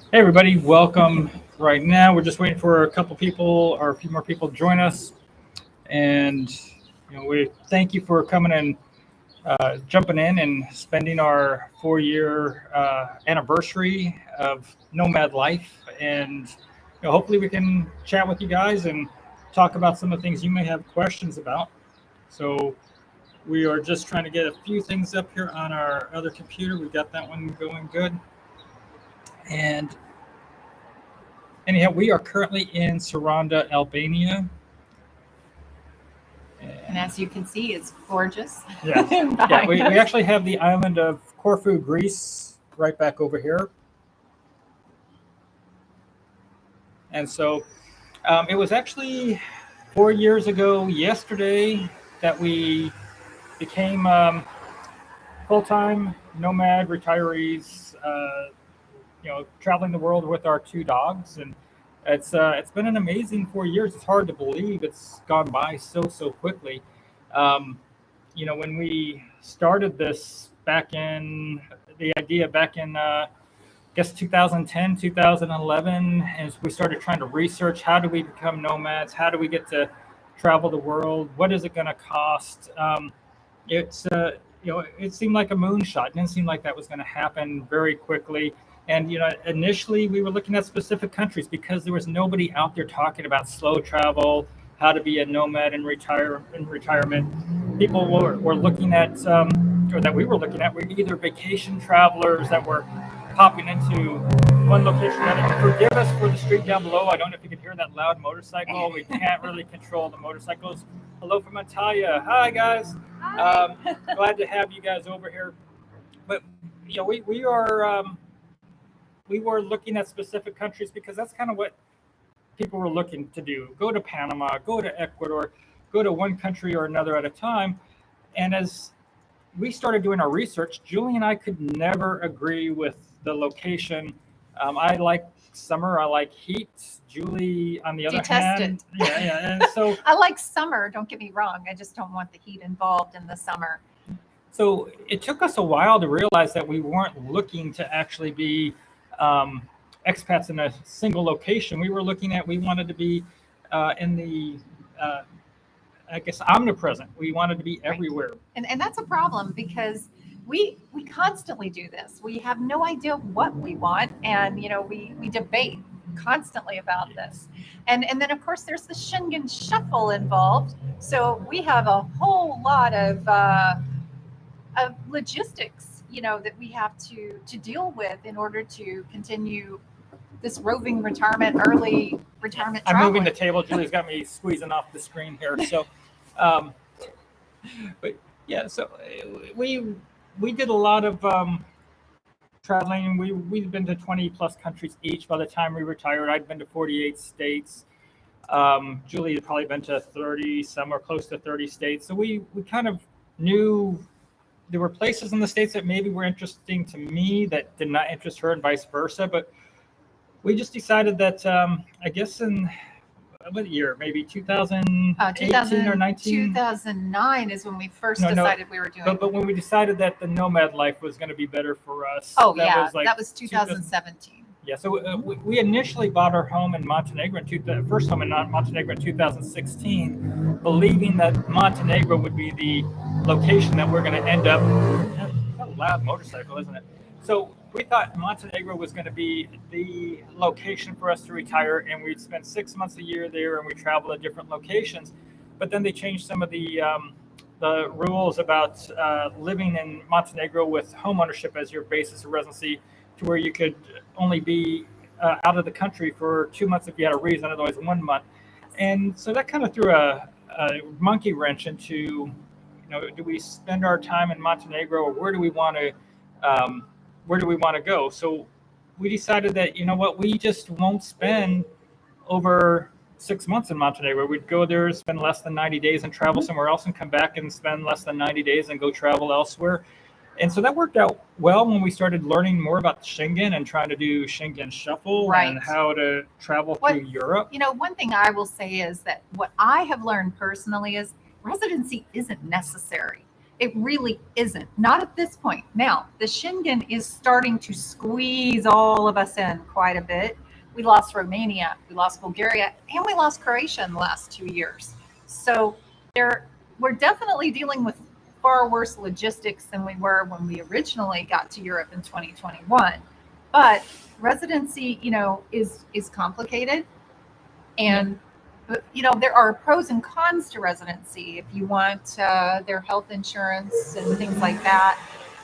Hey everybody, welcome. Right now, we're just waiting for a couple people or a few more people to join us, and we thank you for coming and jumping in and spending our 4-year anniversary of Nomad life, and hopefully we can chat with you guys and talk about some of the things you may have questions about. So we are just trying to get a few things up here on our other computer. We got that one going good, and anyhow, we are currently in Saranda, Albania. And as you can see, it's gorgeous. Yeah, yeah. We actually have the island of Corfu, Greece, right back over here. And so it was actually 4 years ago yesterday that we became full-time nomad retirees. Traveling the world with our two dogs, and it's been an amazing 4 years. It's hard to believe it's gone by so quickly. Um, when we started this back in the idea back in I guess 2010, 2011, and we started trying to research how do we become nomads, how do we get to travel the world, what is it going to cost. It seemed like a moonshot. It didn't seem like that was going to happen very quickly. And initially we were looking at specific countries because there was nobody out there talking about slow travel, how to be a nomad in retirement. People were looking at, or that we were looking at, were either vacation travelers that were popping into one location. And forgive us for the street down below. I don't know if you can hear that loud motorcycle. We can't really control the motorcycles. Hello from Antalya. Hi guys. Hi. Glad to have you guys over here. But we were looking at specific countries because that's kind of what people were looking to do. Go to Panama, go to Ecuador, go to one country or another at a time. And as we started doing our research, Julie and I could never agree with the location. I like summer, I like heat. Julie, on the other hand, yeah. And so I like summer, don't get me wrong. I just don't want the heat involved in the summer. So it took us a while to realize that we weren't looking to actually be expats in a single location. We wanted to be in the, I guess, omnipresent. We wanted to be everywhere. And that's a problem because we constantly do this. We have no idea what we want, and we debate constantly about this. And then of course there's the Schengen shuffle involved. So we have a whole lot of logistics, that we have to deal with in order to continue this roving retirement, early retirement I'm traveling. moving the table. Julie's got me squeezing off the screen here. So, but yeah, so we did a lot of traveling. We've been to 20 plus countries each by the time we retired. I'd been to 48 states. Julie had probably been to 30, somewhere close to 30 states. So we kind of knew there were places in the States that maybe were interesting to me that did not interest her, and vice versa. But we just decided that, I guess in what year, maybe 2018 or 19? 2009 is when we first decided we were doing But when we decided that the nomad life was going to be better for us. That was 2017. Yeah, so we initially bought our home in Montenegro, first home in Montenegro in 2016, believing that Montenegro would be the location that we're going to end up. That's a loud motorcycle, isn't it? So we thought Montenegro was going to be the location for us to retire, and we'd spend 6 months a year there, and we travel to different locations. But then they changed some of the rules about living in Montenegro with home ownership as your basis of residency, to where you could only be out of the country for 2 months if you had a reason, otherwise 1 month. And so that kind of threw a monkey wrench into, do we spend our time in Montenegro, or where do we want to go? So we decided that, we just won't spend over 6 months in Montenegro. We'd go there, spend less than 90 days and travel somewhere else, and come back and spend less than 90 days and go travel elsewhere. And so that worked out well when we started learning more about Schengen and trying to do Schengen shuffle, right, and how to travel through Europe. One thing I will say is that what I have learned personally is residency isn't necessary. It really isn't. Not at this point. Now, the Schengen is starting to squeeze all of us in quite a bit. We lost Romania, we lost Bulgaria, and we lost Croatia in the last 2 years. So we're definitely dealing with far worse logistics than we were when we originally got to Europe in 2021. But residency, is complicated, and there are pros and cons to residency if you want their health insurance and things like that.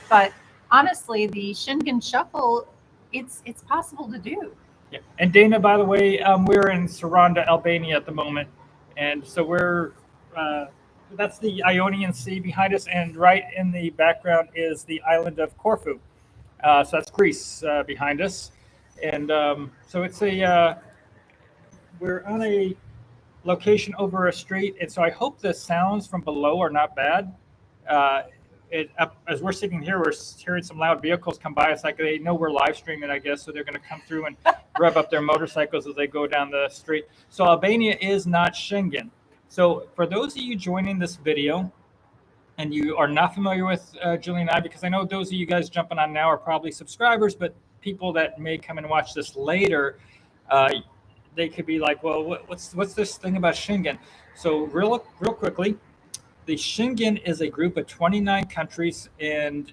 But honestly, the Schengen Shuffle, it's possible to do. Yeah. And Dana, by the way, we're in Saranda, Albania at the moment, and so that's the Ionian Sea behind us, and right in the background is the island of Corfu. So that's Greece behind us, and so it's we're on a location over a street, and so I hope the sounds from below are not bad. As we're sitting here, we're hearing some loud vehicles come by. It's like they know we're live streaming, I guess, so they're going to come through and rev up their motorcycles as they go down the street. So Albania is not Schengen. So for those of you joining this video and you are not familiar with Julie and I, because I know those of you guys jumping on now are probably subscribers, but people that may come and watch this later, they could be like, well, what's this thing about Schengen? So real quickly, the Schengen is a group of 29 countries, and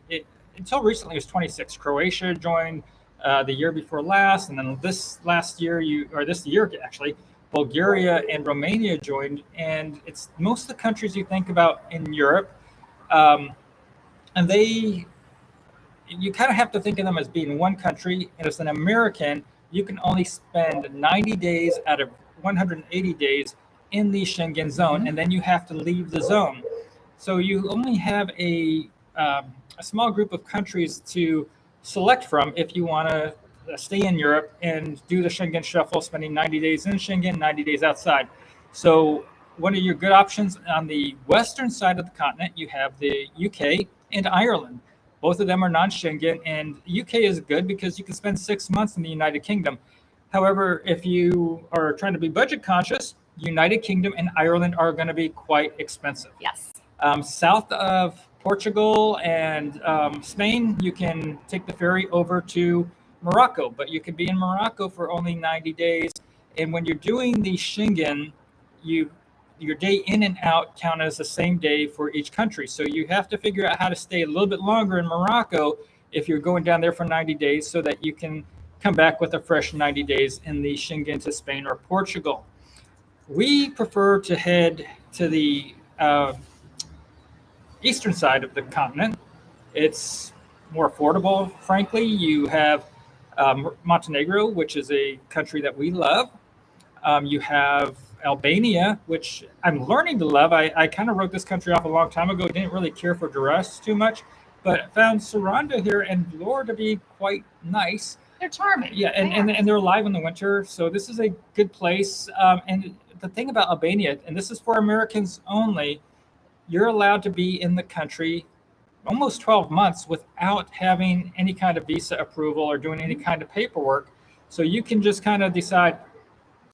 until recently it was 26. Croatia joined the year before last, and then this year actually, Bulgaria and Romania joined, and it's most of the countries you think about in Europe, and you kind of have to think of them as being one country, and as an American, you can only spend 90 days out of 180 days in the Schengen zone, and then you have to leave the zone. So you only have a small group of countries to select from if you want to stay in Europe and do the Schengen Shuffle, spending 90 days in Schengen, 90 days outside. So one of your good options on the western side of the continent, you have the UK and Ireland. Both of them are non-Schengen, and UK is good because you can spend 6 months in the United Kingdom. However, if you are trying to be budget conscious, United Kingdom and Ireland are going to be quite expensive. Yes. South of Portugal and Spain, you can take the ferry over to Morocco, but you can be in Morocco for only 90 days. And when you're doing the Schengen, your day in and out count as the same day for each country. So you have to figure out how to stay a little bit longer in Morocco if you're going down there for 90 days so that you can come back with a fresh 90 days in the Schengen to Spain or Portugal. We prefer to head to the eastern side of the continent. It's more affordable, frankly. You have Montenegro, which is a country that we love. You have Albania, which I'm learning to love. I kind of wrote this country off a long time ago. Didn't really care for duress too much, but found Saranda here and Vlora to be quite nice. They're charming. Yeah, and they're alive in the winter, so this is a good place. And the thing about Albania, and this is for Americans only, you're allowed to be in the country almost 12 months without having any kind of visa approval or doing any kind of paperwork. So you can just kind of decide,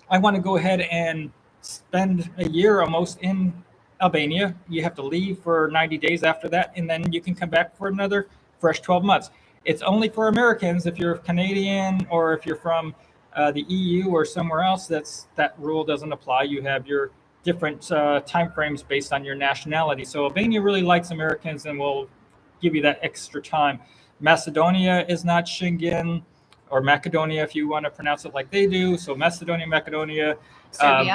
I want to go ahead and spend a year almost in Albania. You have to leave for 90 days after that, and then you can come back for another fresh 12 months. It's only for Americans. If you're Canadian or if you're from the EU or somewhere else, that rule doesn't apply. You have your different time frames based on your nationality. So Albania really likes Americans and will give you that extra time. Macedonia is not Schengen, or Macedonia if you want to pronounce it like they do. So Macedonia, Macedonia,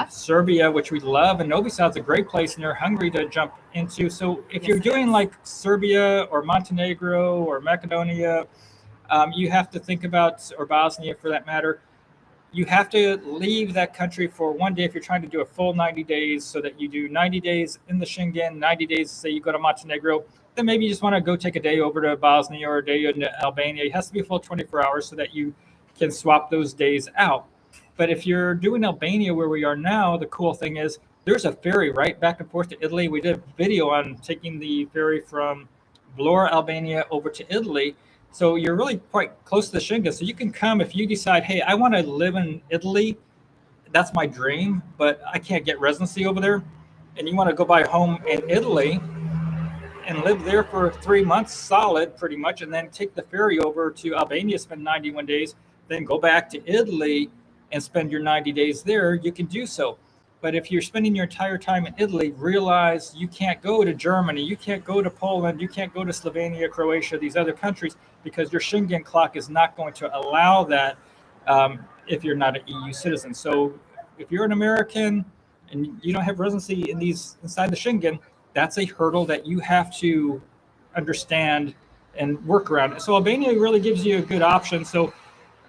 Serbia, which we love, and Novi Sad's a great place, and they're hungry to jump into. So if you're doing like Serbia or Montenegro or Macedonia, you have to think about, or Bosnia for that matter, you have to leave that country for one day if you're trying to do a full 90 days, so that you do 90 days in the Schengen, 90 days, say you go to Montenegro, then maybe you just want to go take a day over to Bosnia or a day in Albania. It has to be a full 24 hours so that you can swap those days out. But if you're doing Albania where we are now, the cool thing is there's a ferry right back and forth to Italy. We did a video on taking the ferry from Vlora, Albania over to Italy. So you're really quite close to the Schengen. So you can come if you decide, hey, I want to live in Italy. That's my dream, but I can't get residency over there. And you want to go buy a home in Italy. and live there for 3 months solid, pretty much, and then take the ferry over to Albania, spend 91 days, then go back to Italy and spend your 90 days there, you can do so. But if you're spending your entire time in Italy, realize you can't go to Germany, you can't go to Poland, you can't go to Slovenia, Croatia, these other countries, because your Schengen clock is not going to allow that if you're not an EU citizen. So if you're an American and you don't have residency inside the Schengen, that's a hurdle that you have to understand and work around. So Albania really gives you a good option. So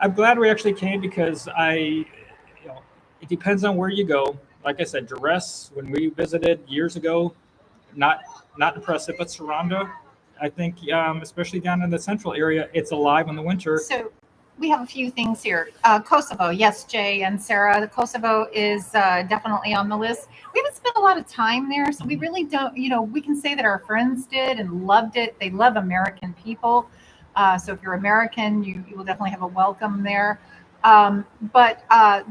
I'm glad we actually came, because it depends on where you go. Like I said, Duress, when we visited years ago, not impressive, but Saranda, I think, especially down in the central area, it's alive in the winter. So we have a few things here. Kosovo, yes, Jay and Sarah. The Kosovo is definitely on the list. We haven't spent a lot of time there, so we really don't, we can say that our friends did and loved it. They love American people. So if you're American, you will definitely have a welcome there. But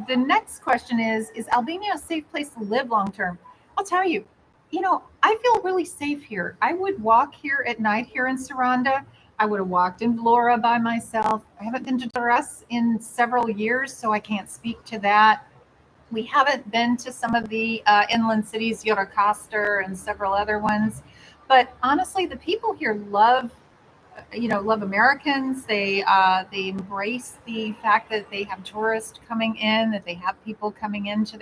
the next question is Albania a safe place to live long term? I'll tell you, I feel really safe here. I would walk here at night here in Saranda. I would have walked in Vlora by myself. I haven't been to Durrës in several years, so I can't speak to that. We haven't been to some of the inland cities, Gjorokastër and several other ones. But honestly, the people here love Americans. They embrace the fact that they have tourists coming in, that they have people coming into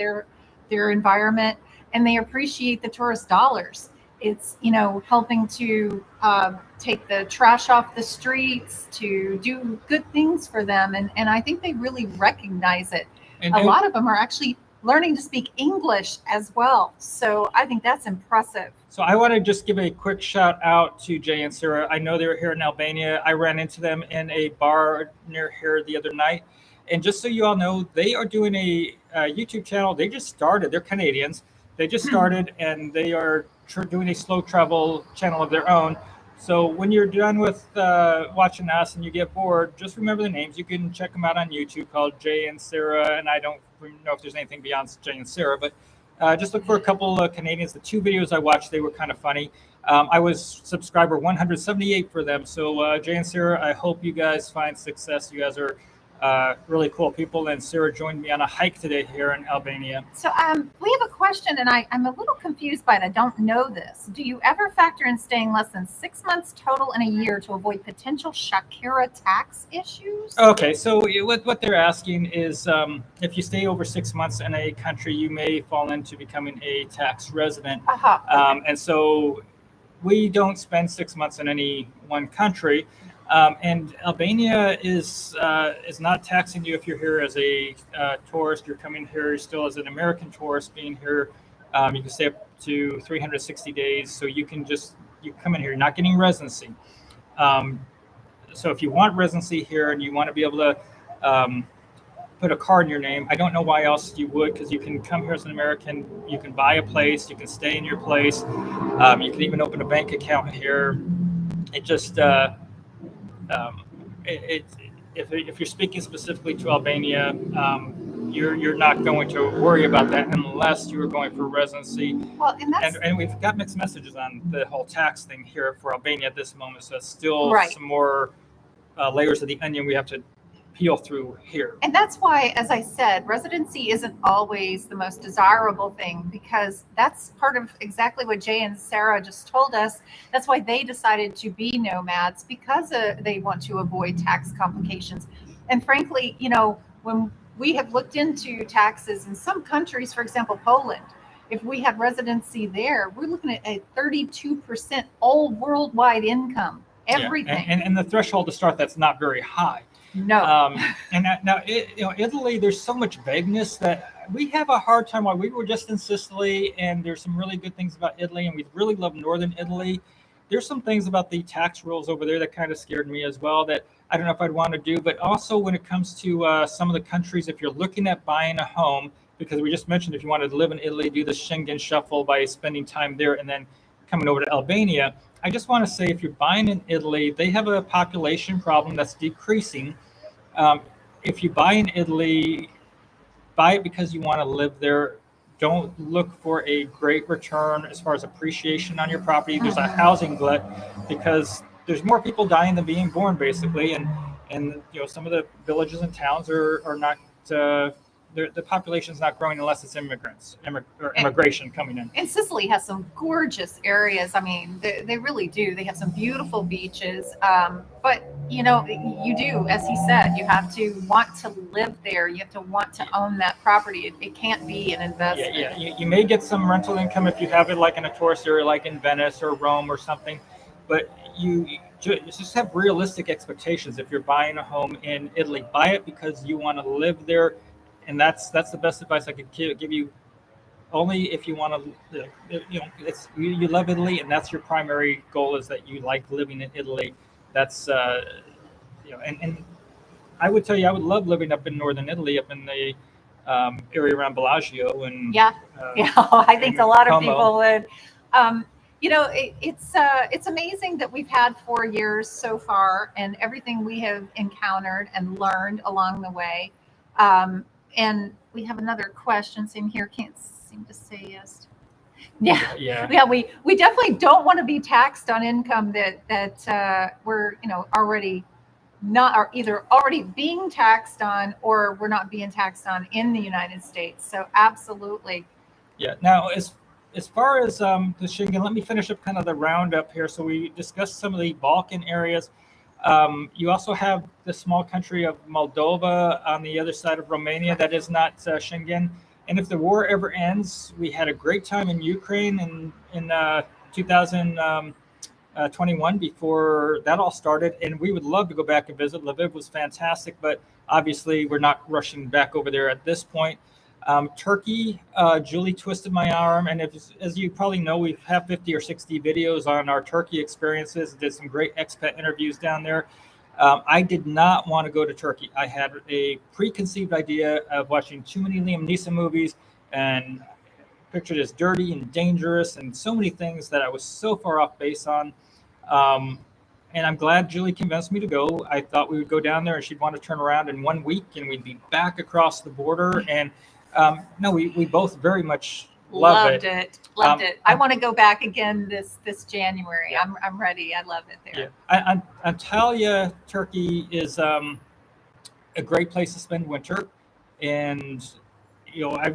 their environment, and they appreciate the tourist dollars. It's helping to take the trash off the streets, to do good things for them, and I think they really recognize it. A lot of them are actually learning to speak English as well. So I think that's impressive. So I want to just give a quick shout out to Jay and Sarah. I know they were here in Albania. I ran into them in a bar near here the other night. And just so you all know, they are doing a YouTube channel. They just started. They're Canadians. They just started, and they are doing a slow travel channel of their own. So when you're done with watching us and you get bored, just remember the names. You can check them out on YouTube, called Jay and Sarah. And I don't know if there's anything beyond Jay and Sarah, but just look for a couple of Canadians. The 2 videos I watched, they were kind of funny. I was subscriber 178 for them. So Jay and Sarah, I hope you guys find success. You guys are really cool people, and Sarah joined me on a hike today here in Albania. So we have a question, and I'm a little confused by it. I don't know this. Do you ever factor in staying less than 6 months total in a year to avoid potential Shakira tax issues? Okay, so what they're asking is if you stay over 6 months in a country, you may fall into becoming a tax resident. Okay. And so we don't spend 6 months in any one country. And Albania is not taxing you if you're here as a tourist. You're coming here still as an American tourist, being here. You can stay up to 360 days. So you come in here, you're not getting residency. So if you want residency here and you want to be able to put a card in your name, I don't know why else you would, because you can come here as an American. You can buy a place. You can stay in your place. You can even open a bank account here. It just... if you're speaking specifically to Albania, you're not going to worry about that unless you are going for residency. Well, and we've got mixed messages on the whole tax thing here for Albania at this moment. So it's still some more layers of the onion we have to peel through here. And that's why, as I said, residency isn't always the most desirable thing, because that's part of exactly what Jay and Sarah just told us. That's why they decided to be nomads, because they want to avoid tax complications. And frankly, when we have looked into taxes in some countries, for example, Poland, if we have residency there, we're looking at a 32% all worldwide income, everything. Yeah. And the threshold to start, that's not very high. No. Italy, there's so much vagueness that we have a hard time. While we were just in Sicily, and there's some really good things about Italy, and we really love northern Italy. There's some things about the tax rules over there that kind of scared me as well, that I don't know if I'd want to do. But also when it comes to some of the countries, if you're looking at buying a home, because we just mentioned if you wanted to live in Italy, do the Schengen shuffle by spending time there and then coming over to Albania. I just want to say, if you're buying in Italy, they have a population problem that's decreasing. If you buy in Italy, buy it because you want to live there don't look for a great return as far as appreciation on your property. There's a housing glut because there's more people dying than being born, basically, and some of the villages and towns are not. The population is not growing unless it's or immigration coming in. And Sicily has some gorgeous areas. I mean, they really do. They have some beautiful beaches. But, you do, as he said, you have to want to live there. You have to want to own that property. It can't be an investment. Yeah. You may get some rental income if you have it like in a tourist area like in Venice or Rome or something. But you just have realistic expectations. If you're buying a home in Italy, buy it because you want to live there. And that's the best advice I could give you. Only if you want to, you love Italy, and that's your primary goal is that you like living in Italy. That's and I would tell you I would love living up in northern Italy, up in the area around Bellagio and I think a lot of Como. people would. It's amazing that we've had 4 years so far, and everything we have encountered and learned along the way. And we have another question. Same here. Can't seem to say yes. Yeah. We definitely don't want to be taxed on income that we're already not, or either already being taxed on, or we're not being taxed on in the United States. So absolutely. Yeah. Now, as far as the Schengen, let me finish up kind of the roundup here. So we discussed some of the Balkan areas. You also have the small country of Moldova on the other side of Romania that is not Schengen. And if the war ever ends, we had a great time in Ukraine in 2021 before that all started. And we would love to go back and visit. Lviv was fantastic, but obviously we're not rushing back over there at this point. Turkey, Julie twisted my arm, and as you probably know, we have 50 or 60 videos on our Turkey experiences. Did some great expat interviews down there. I did not want to go to Turkey. I had a preconceived idea of watching too many Liam Neeson movies and pictured as dirty and dangerous and so many things that I was so far off base on. And I'm glad Julie convinced me to go. I thought we would go down there and she'd want to turn around in 1 week and we'd be back across the border. And no, we both very much loved it. Loved it. I want to go back again this January. Yeah. I'm ready. I love it there. Yeah. Antalya, Turkey is a great place to spend winter, and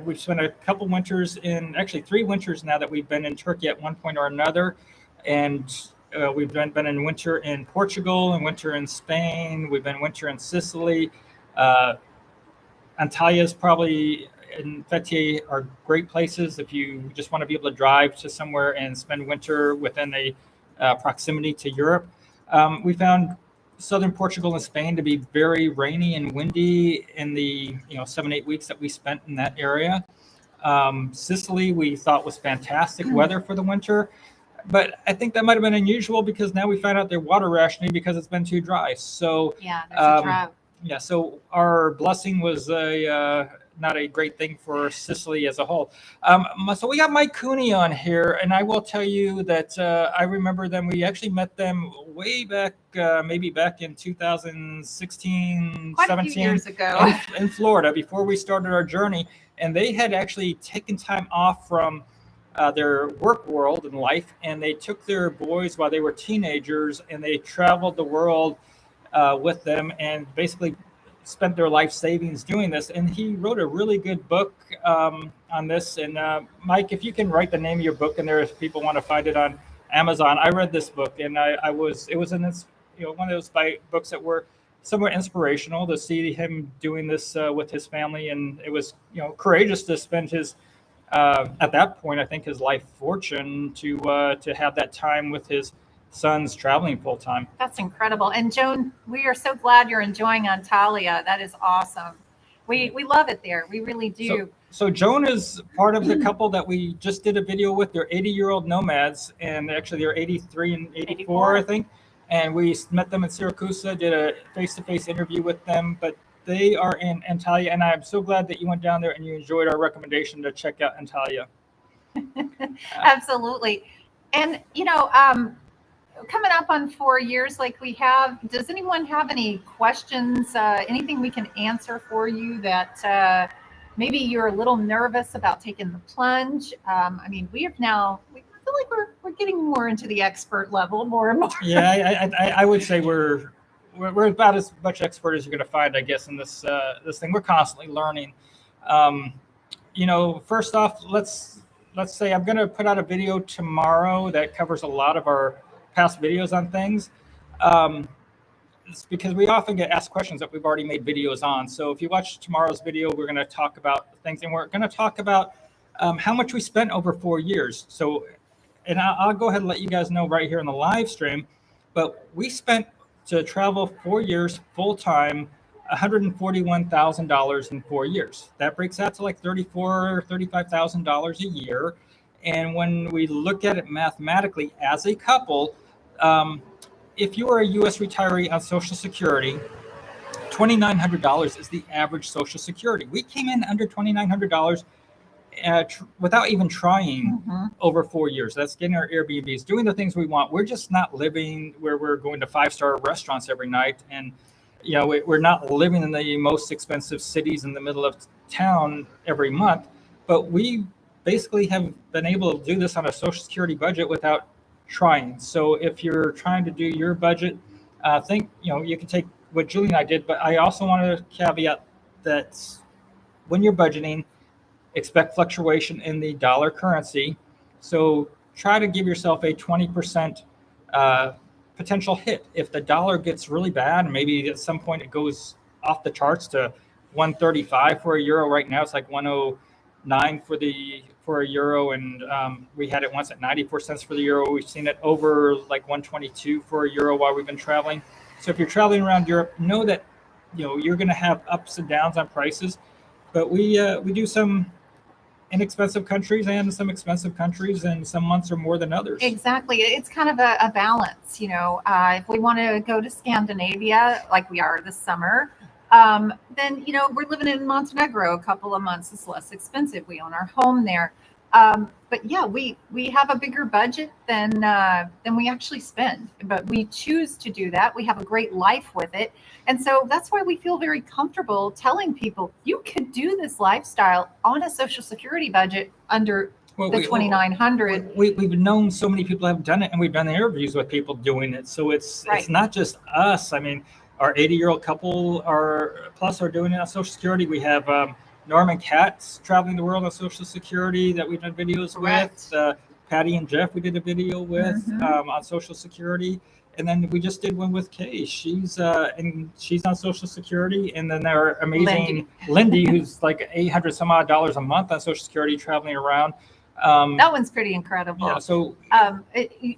we've spent a couple winters actually 3 winters now that we've been in Turkey at one point or another, and we've been in winter in Portugal and winter in Spain. We've been winter in Sicily. Antalya is probably, and Fethiye are great places if you just want to be able to drive to somewhere and spend winter within a proximity to Europe. We found southern Portugal and Spain to be very rainy and windy in the 7-8 weeks that we spent in that area. Sicily we thought was fantastic weather for the winter, but I think that might have been unusual because now we found out they're water rationing because it's been too dry. So there's a drought. Yeah, so our blessing was not a great thing for Sicily as a whole. So we got Mike Cooney on here, and I will tell you that I remember them. We actually met them way back, maybe back in 2016, Quite 17 a few years ago in Florida before we started our journey. And they had actually taken time off from their work world and life, and they took their boys while they were teenagers, and they traveled the world with them and basically spent their life savings doing this. And he wrote a really good book on this. And Mike, if you can write the name of your book in there, if people want to find it on Amazon. I read this book, and it was one of those books that were somewhat inspirational to see him doing this with his family. And it was courageous to spend his at that point, I think, his life fortune to have that time with his sons traveling full time. That's incredible. And Joan, we are so glad you're enjoying Antalya. That is awesome. We love it there. We really do. So Joan is part of the couple that we just did a video with. They're 80-year-old nomads, and actually they're 83 and 84, I think. And we met them in Syracuse, did a face-to-face interview with them. But they are in Antalya, and I'm so glad that you went down there and you enjoyed our recommendation to check out Antalya. Absolutely. And coming up on 4 years like we have, does anyone have any questions, anything we can answer for you that maybe you're a little nervous about taking the plunge. I mean, we feel like we're getting more into the expert level more and more. Yeah, I would say we're about as much expert as you're going to find, I guess, in this thing. We're constantly learning. First off, let's say I'm going to put out a video tomorrow that covers a lot of our past videos on things. It's because we often get asked questions that we've already made videos on. So if you watch tomorrow's video, we're going to talk about things, and we're going to talk about how much we spent over 4 years. So, and I'll go ahead and let you guys know right here in the live stream, but we spent to travel 4 years full time, $141,000 in 4 years. That breaks out to like $34,000 or $35,000 a year. And when we look at it mathematically as a couple, if you are a U.S. retiree on Social Security, $2,900 is the average Social Security. We came in under $2,900 without even trying over 4 years. That's getting our Airbnbs, doing the things we want. We're just not living where we're going to 5-star restaurants every night. And, we're not living in the most expensive cities in the middle of town every month. But we basically have been able to do this on a Social Security budget without trying. So if you're trying to do your budget, you can take what Julie and I did, but I also want to caveat that when you're budgeting, expect fluctuation in the dollar currency. So try to give yourself a 20% potential hit. If the dollar gets really bad, and maybe at some point it goes off the charts to 135 for a euro. Right now it's like 109 for a euro, and we had it once at 94 cents for the euro. We've seen it over like 122 for a euro while we've been traveling. So if you're traveling around Europe, know that you're going to have ups and downs on prices, but we do some inexpensive countries and some expensive countries, and some months are more than others. Exactly. It's kind of a balance. If we want to go to Scandinavia like we are this summer, then we're living in Montenegro a couple of months. It's less expensive. We own our home there. But yeah, we have a bigger budget than we actually spend, but we choose to do that. We have a great life with it. And so that's why we feel very comfortable telling people you could do this lifestyle on a Social Security budget under the $2,900. We've known so many people have done it, and we've done interviews with people doing it. So it's not just us. I mean, our 80-year-old couple are doing it on Social Security. We have Norm and Kat's traveling the world on Social Security that we've done videos with. Patty and Jeff we did a video with on Social Security. And then we just did one with Kay. She's on Social Security. And then our amazing Lindy who's like $800 some odd a month on Social Security, traveling around. That one's pretty incredible. Yeah, so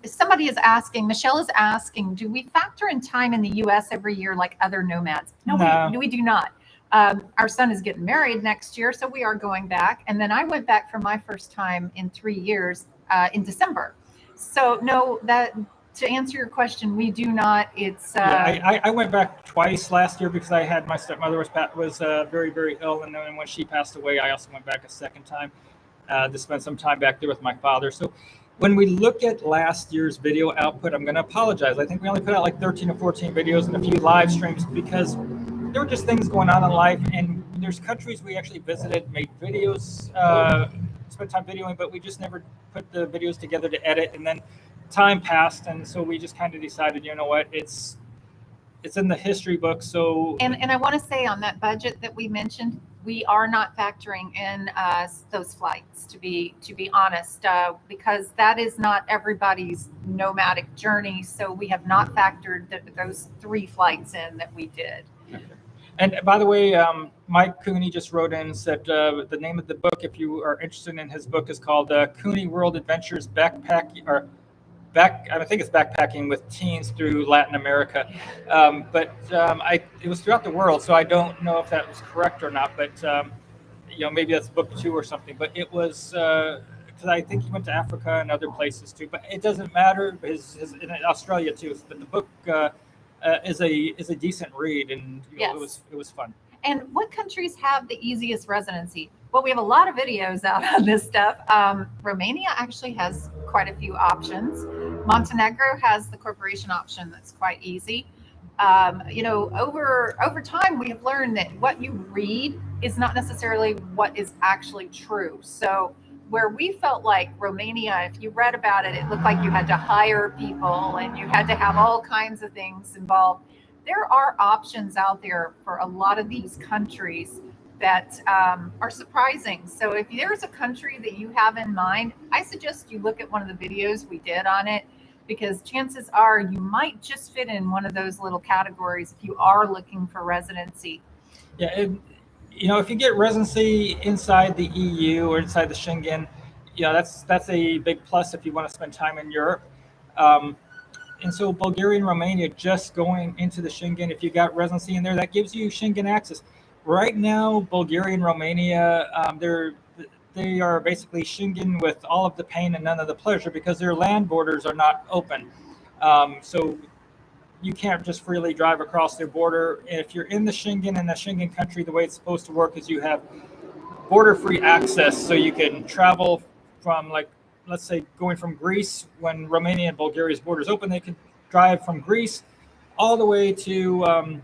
somebody is asking, Michelle is asking, do we factor in time in the U.S. every year like other nomads? No. We do not. Our son is getting married next year, so we are going back. And then I went back for my first time in 3 years in December. So no, to answer your question, we do not. It's I went back twice last year because I had my stepmother was very, very ill, and then when she passed away, I also went back a second time to spend some time back there with my father. So when we look at last year's video output, I'm going to apologize. I think we only put out like 13 or 14 videos and a few live streams because there were just things going on in life, and there's countries we actually visited, made videos, spent time videoing, but we just never put the videos together to edit, and then time passed, and so we just kind of decided, you know what, it's in the history book. So and I want to say on that budget that we mentioned, we are not factoring in those flights, to be honest, because that is not everybody's nomadic journey. So we have not factored those 3 flights in that we did. Okay. And by the way, Mike Cooney just wrote in and said the name of the book, if you are interested in his book, is called Cooney World Adventures I think it's backpacking with teens through Latin America. It was throughout the world, so I don't know if that was correct or not, but maybe that's book 2 or something. But it was because I think he went to Africa and other places too. But it doesn't matter. His in Australia too. But the book is a decent read, and yes. It was fun. And what countries have the easiest residency? Well, we have a lot of videos out on this stuff. Romania actually has quite a few options. Montenegro has the corporation option that's quite easy. Over time, we have learned that what you read is not necessarily what is actually true. So where we felt like Romania, if you read about it, it looked like you had to hire people and you had to have all kinds of things involved. There are options out there for a lot of these countries that are surprising. So if there's a country that you have in mind, I suggest you look at one of the videos we did on it, because chances are you might just fit in one of those little categories if you are looking for residency. Yeah, if you get residency inside the EU or inside the Schengen, that's a big plus if you want to spend time in Europe. Um, and so Bulgaria and Romania just going into the Schengen, if you got residency in there, that gives you Schengen access. Right now, Bulgaria and Romania, they are basically Schengen with all of the pain and none of the pleasure because their land borders are not open. So you can't just freely drive across their border. If you're in the Schengen and a Schengen country, the way it's supposed to work is you have border-free access, so you can travel from, like, let's say going from Greece. When Romania and Bulgaria's borders open, they can drive from Greece all the way to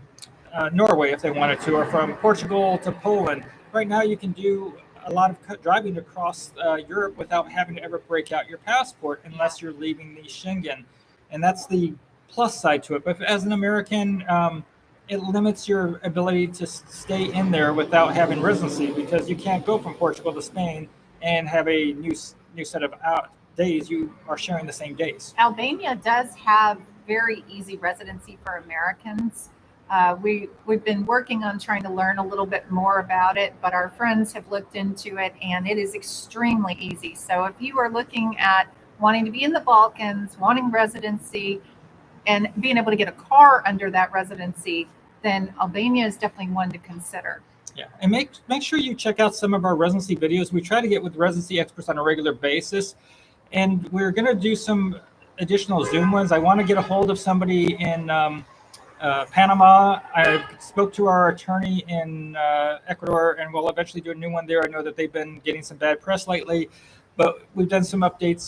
Norway if they wanted to, or from Portugal to Poland. Right now, you can do a lot of driving across Europe without having to ever break out your passport unless you're leaving the Schengen, and that's the plus side to it. But as an American, it limits your ability to stay in there without having residency, because you can't go from Portugal to Spain and have a new set of days. You are sharing the same days. Albania does have very easy residency for Americans. We've been working on trying to learn a little bit more about it, but our friends have looked into it and it is extremely easy. So if you are looking at wanting to be in the Balkans, wanting residency, and being able to get a car under that residency, then Albania is definitely one to consider. Yeah, and make sure you check out some of our residency videos. We try to get with residency experts on a regular basis, and we're going to do some additional Zoom ones. I want to get a hold of somebody in Panama. I spoke to our attorney in Ecuador, and we'll eventually do a new one there. I know that they've been getting some bad press lately, but we've done some updates.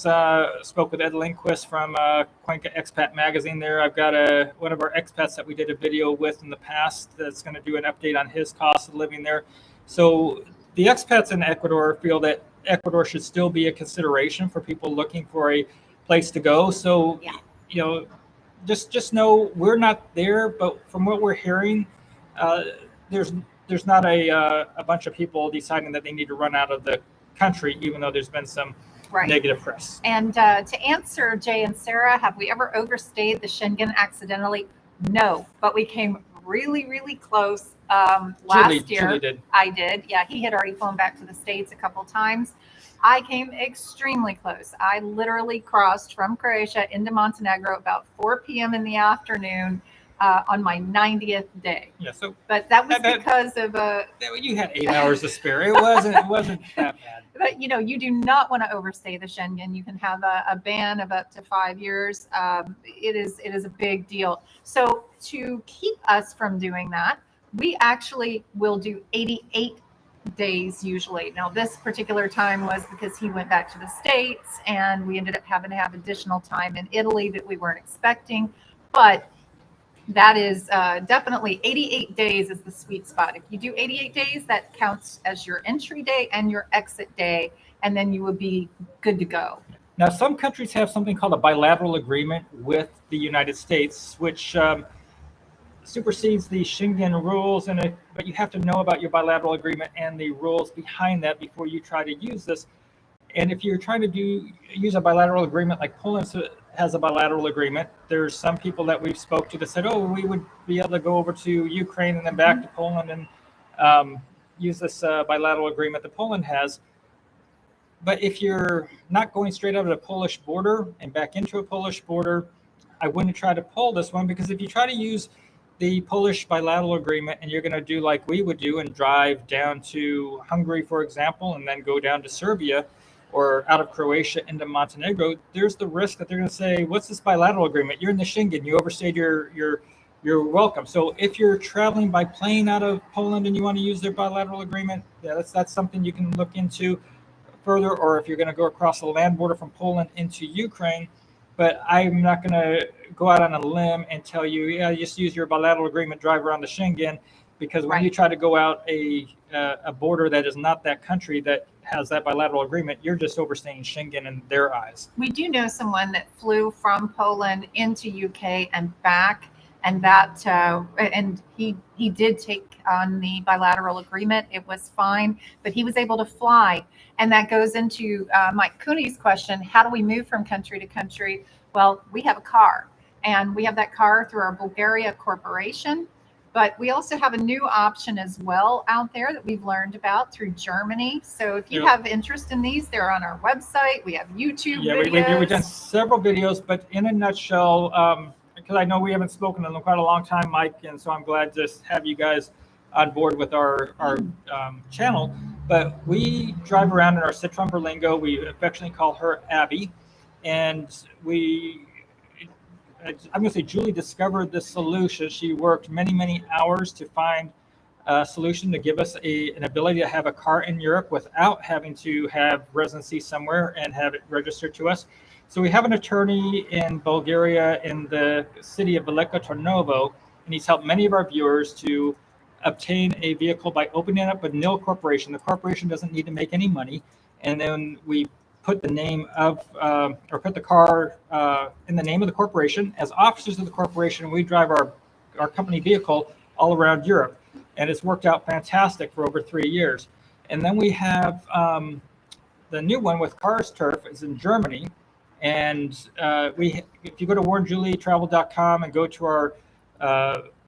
Spoke with Ed Lindquist from Cuenca Expat magazine there. I've got one of our expats that we did a video with in the past that's going to do an update on his cost of living there. So the expats in Ecuador feel that Ecuador should still be a consideration for people looking for a place to go. So, just know we're not there, but from what we're hearing, there's not a bunch of people deciding that they need to run out of the country, even though there's been some negative press. And to answer Jay and Sarah, have we ever overstayed the Schengen accidentally? No, but we came really, really close last year. Julie did. I did. Yeah, he had already flown back to the States a couple times. I came extremely close. I literally crossed from Croatia into Montenegro about 4 p.m. in the afternoon on my 90th day. Yeah. So, but that was because of you had 8 hours to spare. It wasn't that bad. But you do not want to overstay the Schengen. You can have a ban of up to 5 years. It is a big deal. So to keep us from doing that, we actually will do 88 days usually. Now, this particular time was because he went back to the States, and we ended up having to have additional time in Italy that we weren't expecting. But that is definitely 88 days is the sweet spot. If you do 88 days, that counts as your entry day and your exit day, and then you would be good to go. Now, some countries have something called a bilateral agreement with the United States, which supersedes the Schengen rules, but you have to know about your bilateral agreement and the rules behind that before you try to use this. And if you're trying to use a bilateral agreement, like Poland has a bilateral agreement, there's some people that we've spoke to that said, oh, we would be able to go over to Ukraine and then back to Poland and use this bilateral agreement that Poland has. But if you're not going straight out of the Polish border and back into a Polish border, I wouldn't try to pull this one, because if you try to use the Polish bilateral agreement and you're going to do like we would do and drive down to Hungary, for example, and then go down to Serbia or out of Croatia into Montenegro, there's the risk that they're going to say, what's this bilateral agreement? You're in the Schengen. You overstayed your welcome. So if you're traveling by plane out of Poland and you want to use their bilateral agreement, that's something you can look into further. Or if you're going to go across the land border from Poland into Ukraine, But I'm not going to go out on a limb and tell you, yeah, just use your bilateral agreement, drive around the Schengen, because when you try to go out a border that is not that country that has that bilateral agreement, you're just overstaying Schengen in their eyes. We do know someone that flew from Poland into UK and back, and that and he did take on the bilateral agreement. It was fine, but he was able to fly, and that goes into Mike Cooney's question: how do we move from country to country? Well, we have a car, and we have that car through our Bulgaria corporation. But we also have a new option as well out there that we've learned about through Germany. So if you have interest in these, they're on our website. We have YouTube videos. We've done several videos, but in a nutshell, because I know we haven't spoken in quite a long time, Mike, and so I'm glad to have you guys on board with our channel. But we drive around in our Citroen Berlingo. We affectionately call her Abby, and I'm going to say Julie discovered this solution. She worked many hours to find a solution to give us an ability to have a car in Europe without having to have residency somewhere and have it registered to us. So we have an attorney in Bulgaria in the city of Veliko Tarnovo, and he's helped many of our viewers to obtain a vehicle by opening up a nil corporation. The corporation doesn't need to make any money, and then we put the name of or put the car in the name of the corporation. As officers of the corporation, we drive our company vehicle all around Europe, and it's worked out fantastic for over 3 years. And then we have the new one with Cars Turf is in Germany, and if you go to warrenjulietravel.com and go to our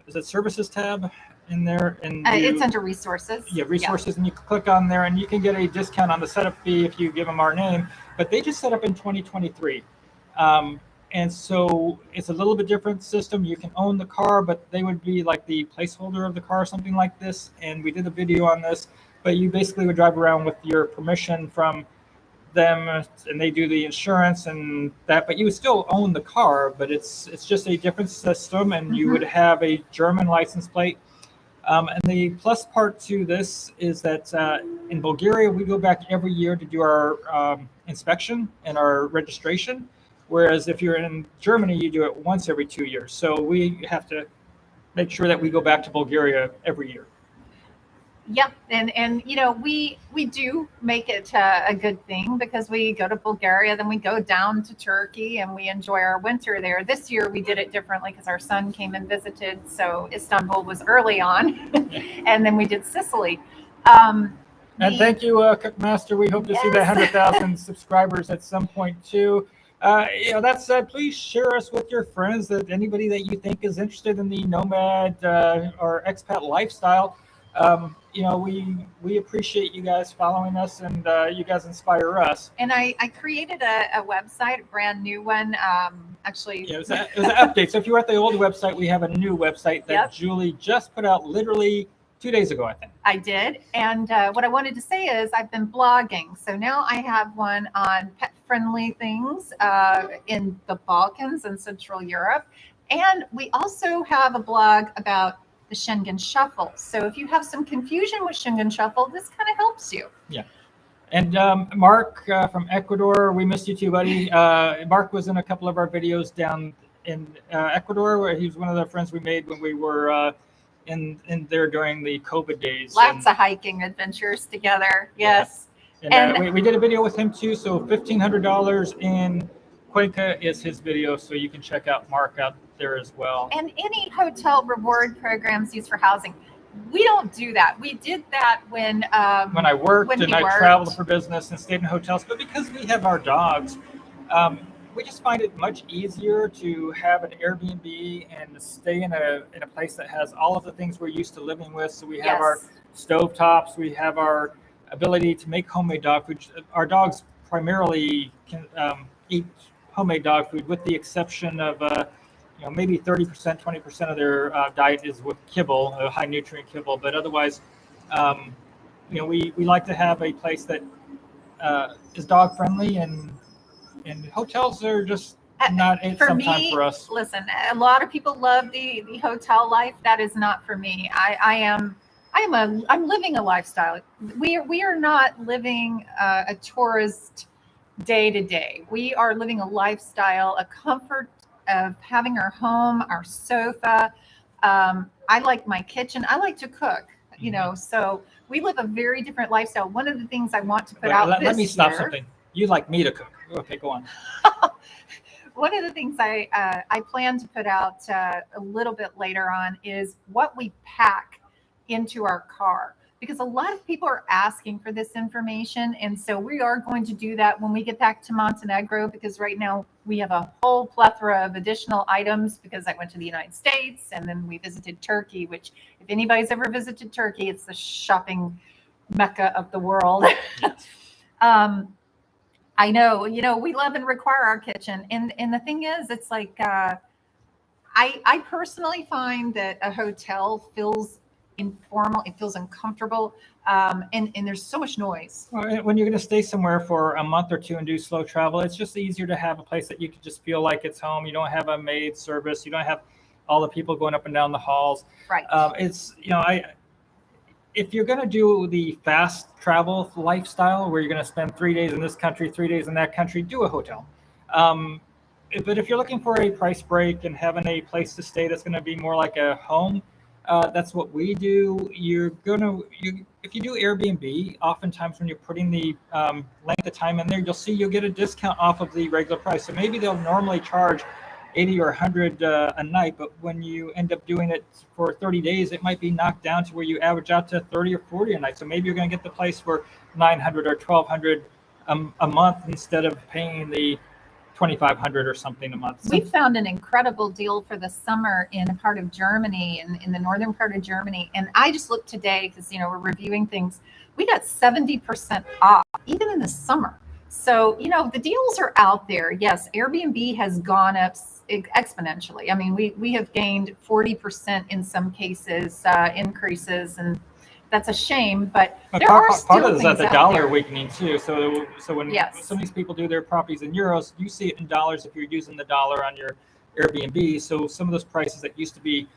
is it services tab in there, and it's under resources. Yeah, resources, and you click on there, and you can get a discount on the setup fee if you give them our name. But they just set up in 2023, and so it's a little bit different system. You can own the car, but they would be like the placeholder of the car, something like this. And we did a video on this, but you basically would drive around with your permission from them, and they do the insurance and that, but you would still own the car, but it's just a different system, and you would have a German license plate. And the plus part to this is that in Bulgaria, we go back every year to do our inspection and our registration, whereas if you're in Germany, you do it once every 2 years. So we have to make sure that we go back to Bulgaria every year. Yep, and you know, we do make it a good thing because we go to Bulgaria, then we go down to Turkey, and we enjoy our winter there. This year we did it differently because our son came and visited, so Istanbul was early on, and then we did Sicily. And thank you, Cookmaster. We hope to see that 100,000 subscribers at some point too. That said, please share us with your friends, that anybody that you think is interested in the nomad or expat lifestyle. We appreciate you guys following us, and you guys inspire us. And I created a website, a brand new one. Actually, it was an update. So if you were at the old website, we have a new website that Julie just put out literally 2 days ago, I think. I did. And what I wanted to say is I've been blogging. So now I have one on pet-friendly things in the Balkans and Central Europe. And we also have a blog about the Schengen Shuffle. So if you have some confusion with Schengen Shuffle, this kind of helps you. Yeah. And Mark from Ecuador, we missed you too, buddy. Mark was in a couple of our videos down in Ecuador, where he was one of the friends we made when we were in there during the COVID days. Lots of hiking adventures together. Yes. Yeah. And we did a video with him too. So $1,500 in Cuenca is his video. So you can check out Mark out there as well. And any hotel reward programs used for housing. We don't do that. We did that when I worked and I traveled for business and stayed in hotels. But because we have our dogs, we just find it much easier to have an Airbnb and stay in a place that has all of the things we're used to living with. So we have our stovetops, we have our ability to make homemade dog food. Our dogs primarily can eat homemade dog food, with the exception of maybe 30%, 20% of their diet is with kibble, high nutrient kibble. But otherwise, we like to have a place that is dog friendly, and hotels are just not it sometimes for us. Listen, a lot of people love the hotel life. That is not for me. I'm living a lifestyle. We are not living a tourist day to day. We are living a lifestyle, a comfort of having our home, our sofa. I like my kitchen. I like to cook, so we live a very different lifestyle. One of the things I want to put out Let this me stop year, something. You like me to cook. Okay, go on. one of the things I plan to put out a little bit later on is what we pack into our car, because a lot of people are asking for this information, and so we are going to do that when we get back to Montenegro, because right now we have a whole plethora of additional items, because I went to the United States and then we visited Turkey, which if anybody's ever visited Turkey, it's the shopping mecca of the world. um, I know, we love and require our kitchen. And the thing is, it's like, I personally find that a hotel feels informal, it feels uncomfortable, and there's so much noise. Well, when you're going to stay somewhere for a month or two and do slow travel, it's just easier to have a place that you can just feel like it's home. You don't have a maid service. You don't have all the people going up and down the halls. Right. If you're going to do the fast travel lifestyle where you're going to spend 3 days in this country, 3 days in that country, do a hotel. But if you're looking for a price break and having a place to stay that's going to be more like a home, that's what we do. If you do Airbnb, oftentimes when you're putting the length of time in there, you'll get a discount off of the regular price. So maybe they'll normally charge 80 or 100 a night, but when you end up doing it for 30 days, it might be knocked down to where you average out to 30 or 40 a night. So maybe you're going to get the place for 900 or 1,200 a month instead of paying the 2,500 or something a month. We found an incredible deal for the summer in a part of Germany, in the northern part of Germany. And I just looked today because, we're reviewing things. We got 70% off, even in the summer. So, the deals are out there. Yes, Airbnb has gone up exponentially. I mean, we have gained 40% in some cases, increases, and that's a shame. But there are still part of it is things that the out dollar there. weakening too. So when Yes. some of these people do their properties in euros, you see it in dollars if you're using the dollar on your Airbnb. So some of those prices that used to be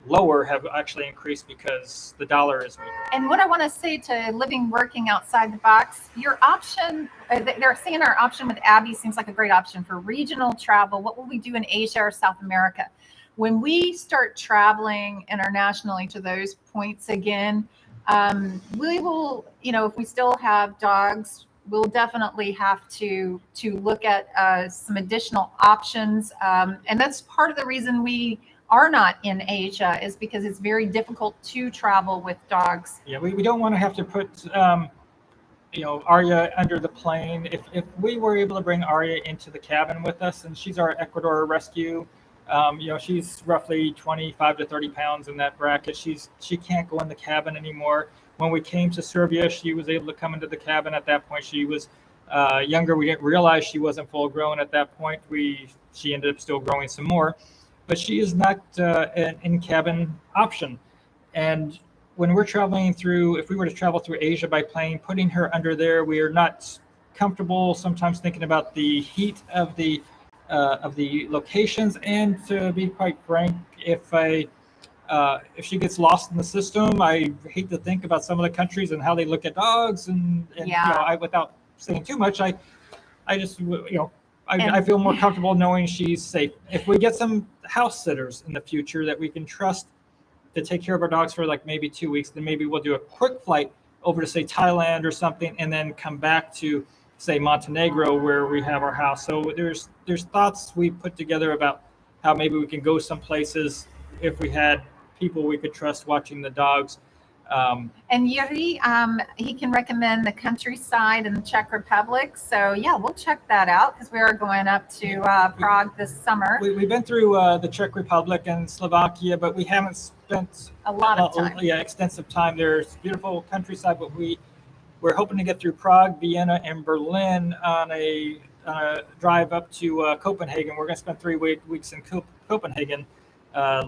lower have actually increased because the dollar is weaker. And what I want to say to living, working outside the box, your option, they're saying our option with Abby seems like a great option for regional travel. What will we do in Asia or South America? When we start traveling internationally to those points again, we will, if we still have dogs, we'll definitely have to look at some additional options. And that's part of the reason we are not in Asia, is because it's very difficult to travel with dogs. Yeah, we don't want to have to put Arya under the plane. If we were able to bring Arya into the cabin with us, and she's our Ecuador rescue, she's roughly 25 to 30 pounds in that bracket. She can't go in the cabin anymore. When we came to Serbia, she was able to come into the cabin. At that point, she was younger. We didn't realize she wasn't full grown at that point. She ended up still growing some more, but she is not an in-cabin option. And when we're traveling through, if we were to travel through Asia by plane, putting her under there, we are not comfortable sometimes thinking about the heat of the locations. And to be quite frank, if she gets lost in the system, I hate to think about some of the countries and how they look at dogs. And Yeah. Without saying too much, I just I feel more comfortable knowing she's safe. If we get some house sitters in the future that we can trust to take care of our dogs for like maybe 2 weeks, then maybe we'll do a quick flight over to say Thailand or something, and then come back to say Montenegro where we have our house. So there's thoughts we put together about how maybe we can go some places if we had people we could trust watching the dogs. And Yuri, he can recommend the countryside in the Czech Republic. So yeah, we'll check that out because we are going up to Prague this summer. We've been through the Czech Republic and Slovakia, but we haven't spent a lot of time. Extensive time. There's beautiful countryside, but we're hoping to get through Prague, Vienna, and Berlin on a drive up to Copenhagen. We're going to spend 3 weeks in Copenhagen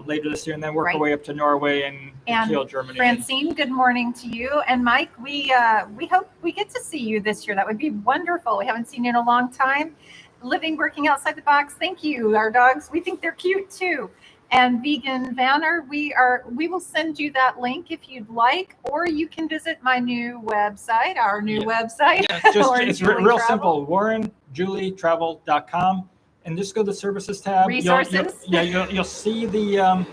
later this year, and then work our way up to Norway and Kiel, Germany. Francine, good morning to you. And Mike, we hope we get to see you this year. That would be wonderful. We haven't seen you in a long time. Living, working outside the box. Thank you. Our dogs, we think they're cute too. and vegan vanner. We will send you that link if you'd like, or you can visit my new website, our new website. Yeah, it's real simple, warrenjulietravel.com, and just go to the services tab. Resources. You'll see the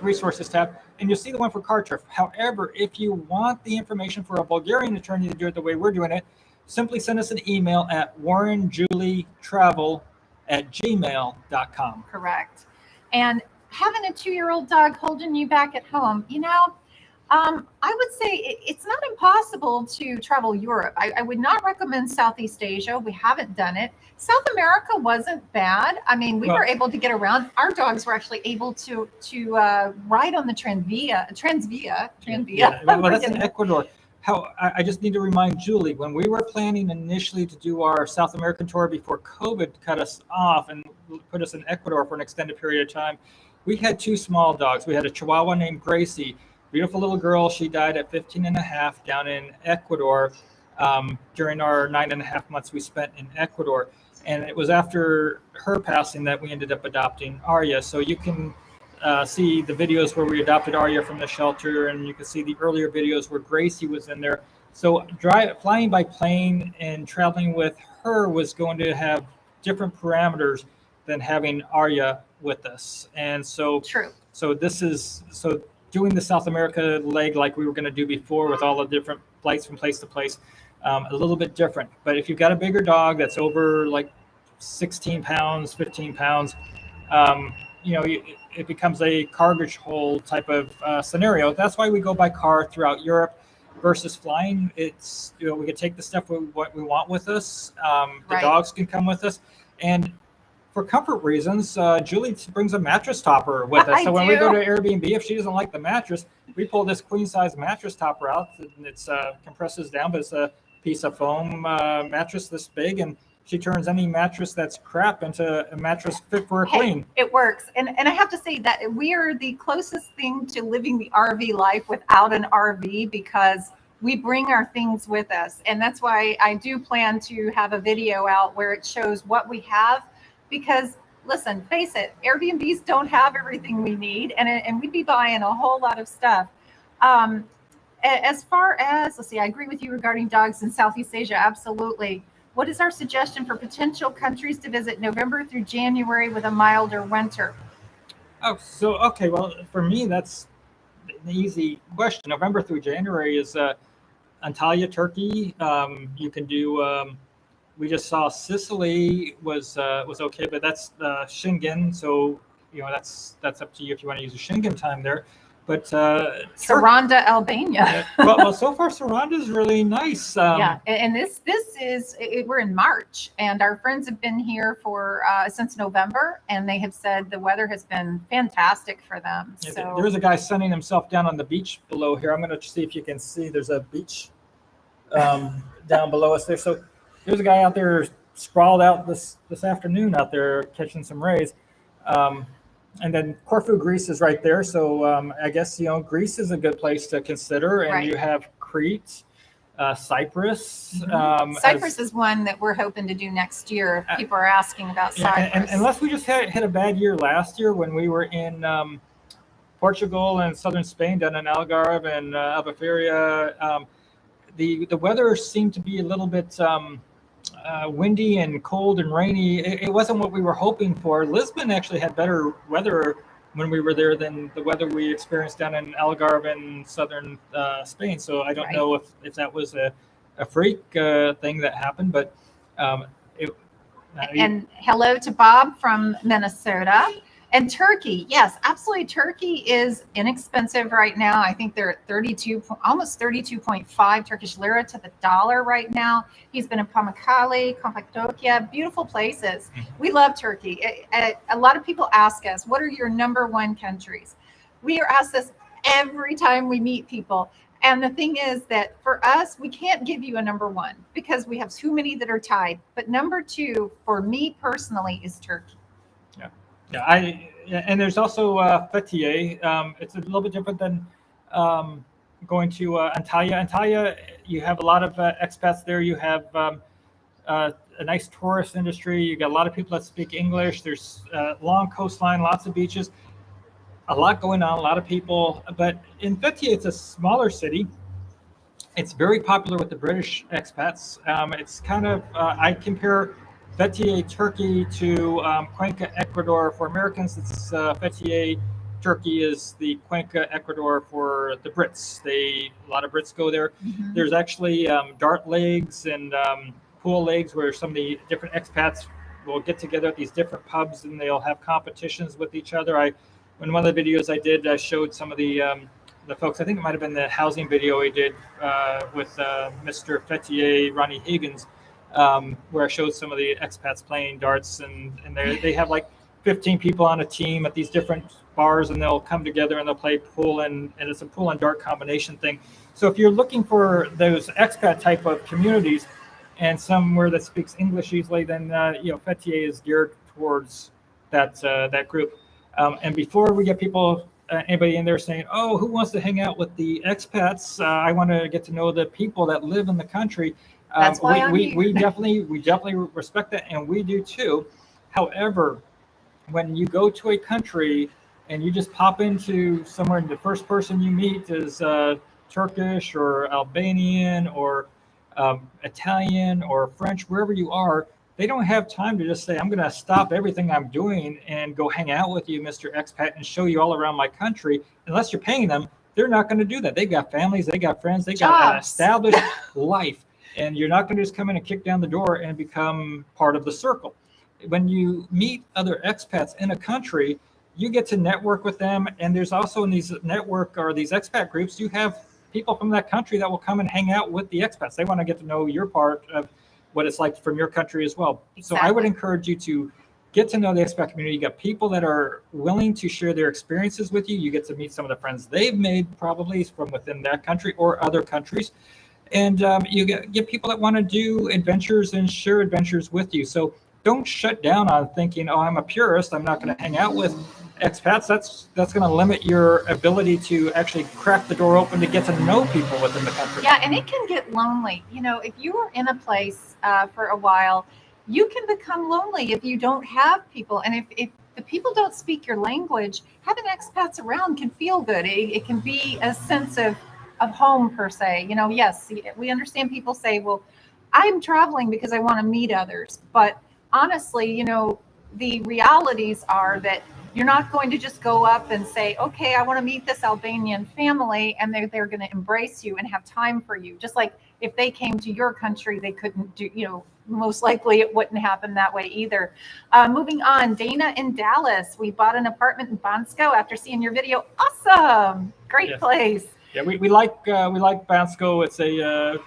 resources tab, and you'll see the one for car trip. However, if you want the information for a Bulgarian attorney to do it the way we're doing it, simply send us an email at warrenjulietravel@gmail.com. Correct. And having a 2-year-old dog holding you back at home, I would say it's not impossible to travel Europe. I would not recommend Southeast Asia. We haven't done it. South America wasn't bad. I mean, we were able to get around. Our dogs were actually able to ride on the Transvia. Yeah, well, that's in Ecuador. I just need to remind Julie, when we were planning initially to do our South American tour before COVID cut us off and put us in Ecuador for an extended period of time, we had 2 small dogs. We had a Chihuahua named Gracie, beautiful little girl. She died at 15 and a half down in Ecuador during our 9.5 months we spent in Ecuador. And it was after her passing that we ended up adopting Arya. So you can see the videos where we adopted Arya from the shelter, and you can see the earlier videos where Gracie was in there. So flying by plane and traveling with her was going to have different parameters than having Arya with us. And so True. So doing the South America leg like we were going to do before with all the different flights from place to place, a little bit different. But if you've got a bigger dog that's over like 16 pounds, 15 pounds, it becomes a cargo hold type of scenario. That's why we go by car throughout Europe versus flying. It's, we can take the stuff what we want with us. The dogs can come with us. And for comfort reasons, Julie brings a mattress topper with us. So when we go to Airbnb, if she doesn't like the mattress, we pull this queen size mattress topper out, and it's compresses down, but it's a piece of foam mattress this big, and she turns any mattress that's crap into a mattress fit for a queen. It works. And I have to say that we are the closest thing to living the RV life without an RV, because we bring our things with us. And that's why I do plan to have a video out where it shows what we have. Because listen, face it, Airbnbs don't have everything we need, and we'd be buying a whole lot of stuff. As far as, let's see, I agree with you regarding dogs in Southeast Asia. Absolutely. What is our suggestion for potential countries to visit November through January with a milder winter? Oh, so, okay. Well, for me, that's an easy question. November through January is Antalya, Turkey. You can do, we just saw Sicily was okay, but that's Schengen. So, that's up to you if you want to use a Schengen time there. But Saranda, Albania. well, so far Saranda is really nice. Yeah, and this is we're in March, and our friends have been here for since November, and they have said the weather has been fantastic for them. Yeah, so there's a guy sunning himself down on the beach below here. I'm going to see if you can see. There's a beach down below us there. So there's a guy out there sprawled out this afternoon out there catching some rays. And then Corfu, Greece is right there. So I guess, Mm-hmm. Greece is a good place to consider. And you have Crete, Cyprus. Cyprus is one that we're hoping to do next year. People are asking about Cyprus. And unless we just hit a bad year last year when we were in Portugal and southern Spain, down in Algarve and Albufeira, the weather seemed to be a little bit windy and cold and rainy. It wasn't what we were hoping for. Lisbon actually had better weather when we were there than the weather we experienced down in Algarve and southern Spain. So I don't know if that was a freak thing that happened, but and hello to Bob from Minnesota. And Turkey, yes, absolutely. Turkey is inexpensive right now. I think they're at almost 32.5 Turkish lira to the dollar right now. He's been in Pamukkale, Kappadocia, beautiful places. We love Turkey. A lot of people ask us, what are your number one countries? We are asked this every time we meet people. And the thing is that for us, we can't give you a number one because we have too many that are tied. But number two, for me personally, is Turkey. Yeah, and there's also Fethiye. It's a little bit different than going to Antalya. Antalya, you have a lot of expats there. You have a nice tourist industry. You got a lot of people that speak English. There's long coastline, lots of beaches. a lot going on, a lot of people. But in Fethiye, it's a smaller city. It's very popular with the British expats. It's kind of, I compare Fethiye, Turkey to Cuenca, Ecuador. For Americans, it's Fethiye, Turkey is the Cuenca, Ecuador for the Brits. A lot of Brits go there. Mhm. There's actually dart legs and pool legs where some of the different expats will get together at these different pubs and they'll have competitions with each other. In one of the videos I did, I showed some of the folks. I think it might have been the housing video we did with Mr. Fethiye, Ronnie Higgins, where I showed some of the expats playing darts, and they have like 15 people on a team at these different bars, and they'll come together and they'll play pool, and it's a pool and dart combination thing. So if you're looking for those expat type of communities and somewhere that speaks English easily, then Fethiye is geared towards that group. And before we get people anybody in there saying, "Oh, who wants to hang out with the expats? I want to get to know the people that live in the country." That's why I'm we, here. we definitely respect that, and we do too. However, when you go to a country and you just pop into somewhere, and the first person you meet is Turkish or Albanian or Italian or French, wherever you are, they don't have time to just say, I'm going to stop everything I'm doing and go hang out with you, Mr. Expat, and show you all around my country. Unless you're paying them, they're not going to do that. They've got families, they got friends, they got an established life. And you're not going to just come in and kick down the door and become part of the circle. When you meet other expats in a country, you get to network with them. And there's also in these network or these expat groups, you have people from that country that will come and hang out with the expats. They want to get to know your part of what it's like from your country as well. Exactly. So I would encourage you to get to know the expat community. You got people that are willing to share their experiences with you. You get to meet some of the friends they've made probably from within that country or other countries. And you get people that want to do adventures and share adventures with you. So don't shut down on thinking, oh, I'm a purist, I'm not going to hang out with expats. That's going to limit your ability to actually crack the door open to get to know people within the country. Yeah, and it can get lonely. If you are in a place for a while, you can become lonely if you don't have people. And if the people don't speak your language, having expats around can feel good. It can be a sense of home per se. Yes, we understand people say, well, I'm traveling because I want to meet others. But honestly, the realities are that you're not going to just go up and say, okay, I want to meet this Albanian family, and they're going to embrace you and have time for you. Just like if they came to your country, they couldn't do, most likely it wouldn't happen that way either. Moving on, Dana in Dallas. We bought an apartment in Bansko after seeing your video. Awesome. Great place. Yeah, we like Bansko. It's a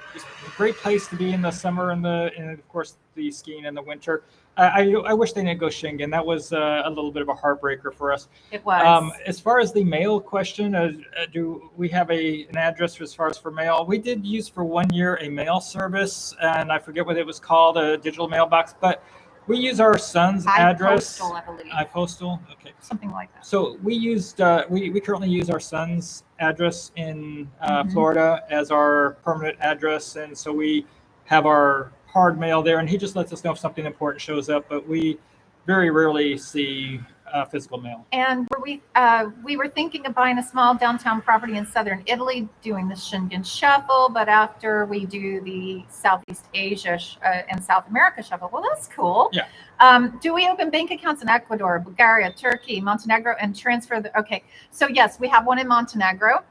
great place to be in the summer and of course the skiing in the winter. I wish they didn't go Schengen. That was a little bit of a heartbreaker for us. It was. As far as the mail question, do we have an address as far as for mail? We did use for 1 year a mail service, and I forget what it was called, a digital mailbox, but we use our son's address. iPostal, I believe. iPostal, okay. Something like that. So we currently use our son's address in Florida as our permanent address, and so we have our hard mail there, and he just lets us know if something important shows up, but we very rarely see physical mail. And we were thinking of buying a small downtown property in southern Italy, doing the Schengen shuffle, but after we do the Southeast Asia and South America shuffle, well, that's cool. Yeah. Do we open bank accounts in Ecuador, Bulgaria, Turkey, Montenegro, and transfer okay, so yes, we have one in Montenegro.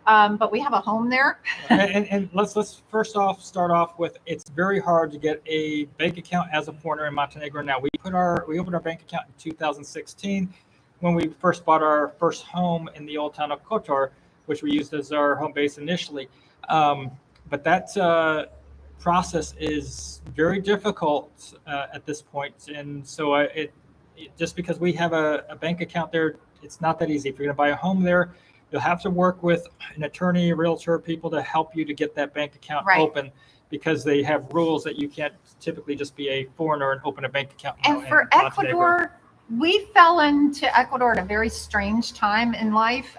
But we have a home there. and let's first off start off with, it's very hard to get a bank account as a foreigner in Montenegro. Now we opened our bank account in 2016 when we first bought our first home in the old town of Kotor, which we used as our home base initially. But that process is very difficult at this point, and so just because we have a bank account there, it's not that easy. If you're going to buy a home there, you'll have to work with an attorney, a realtor, people to help you to get that bank account open, because they have rules that you can't typically just be a foreigner and open a bank account. And for Ecuador, we fell into Ecuador at a very strange time in life,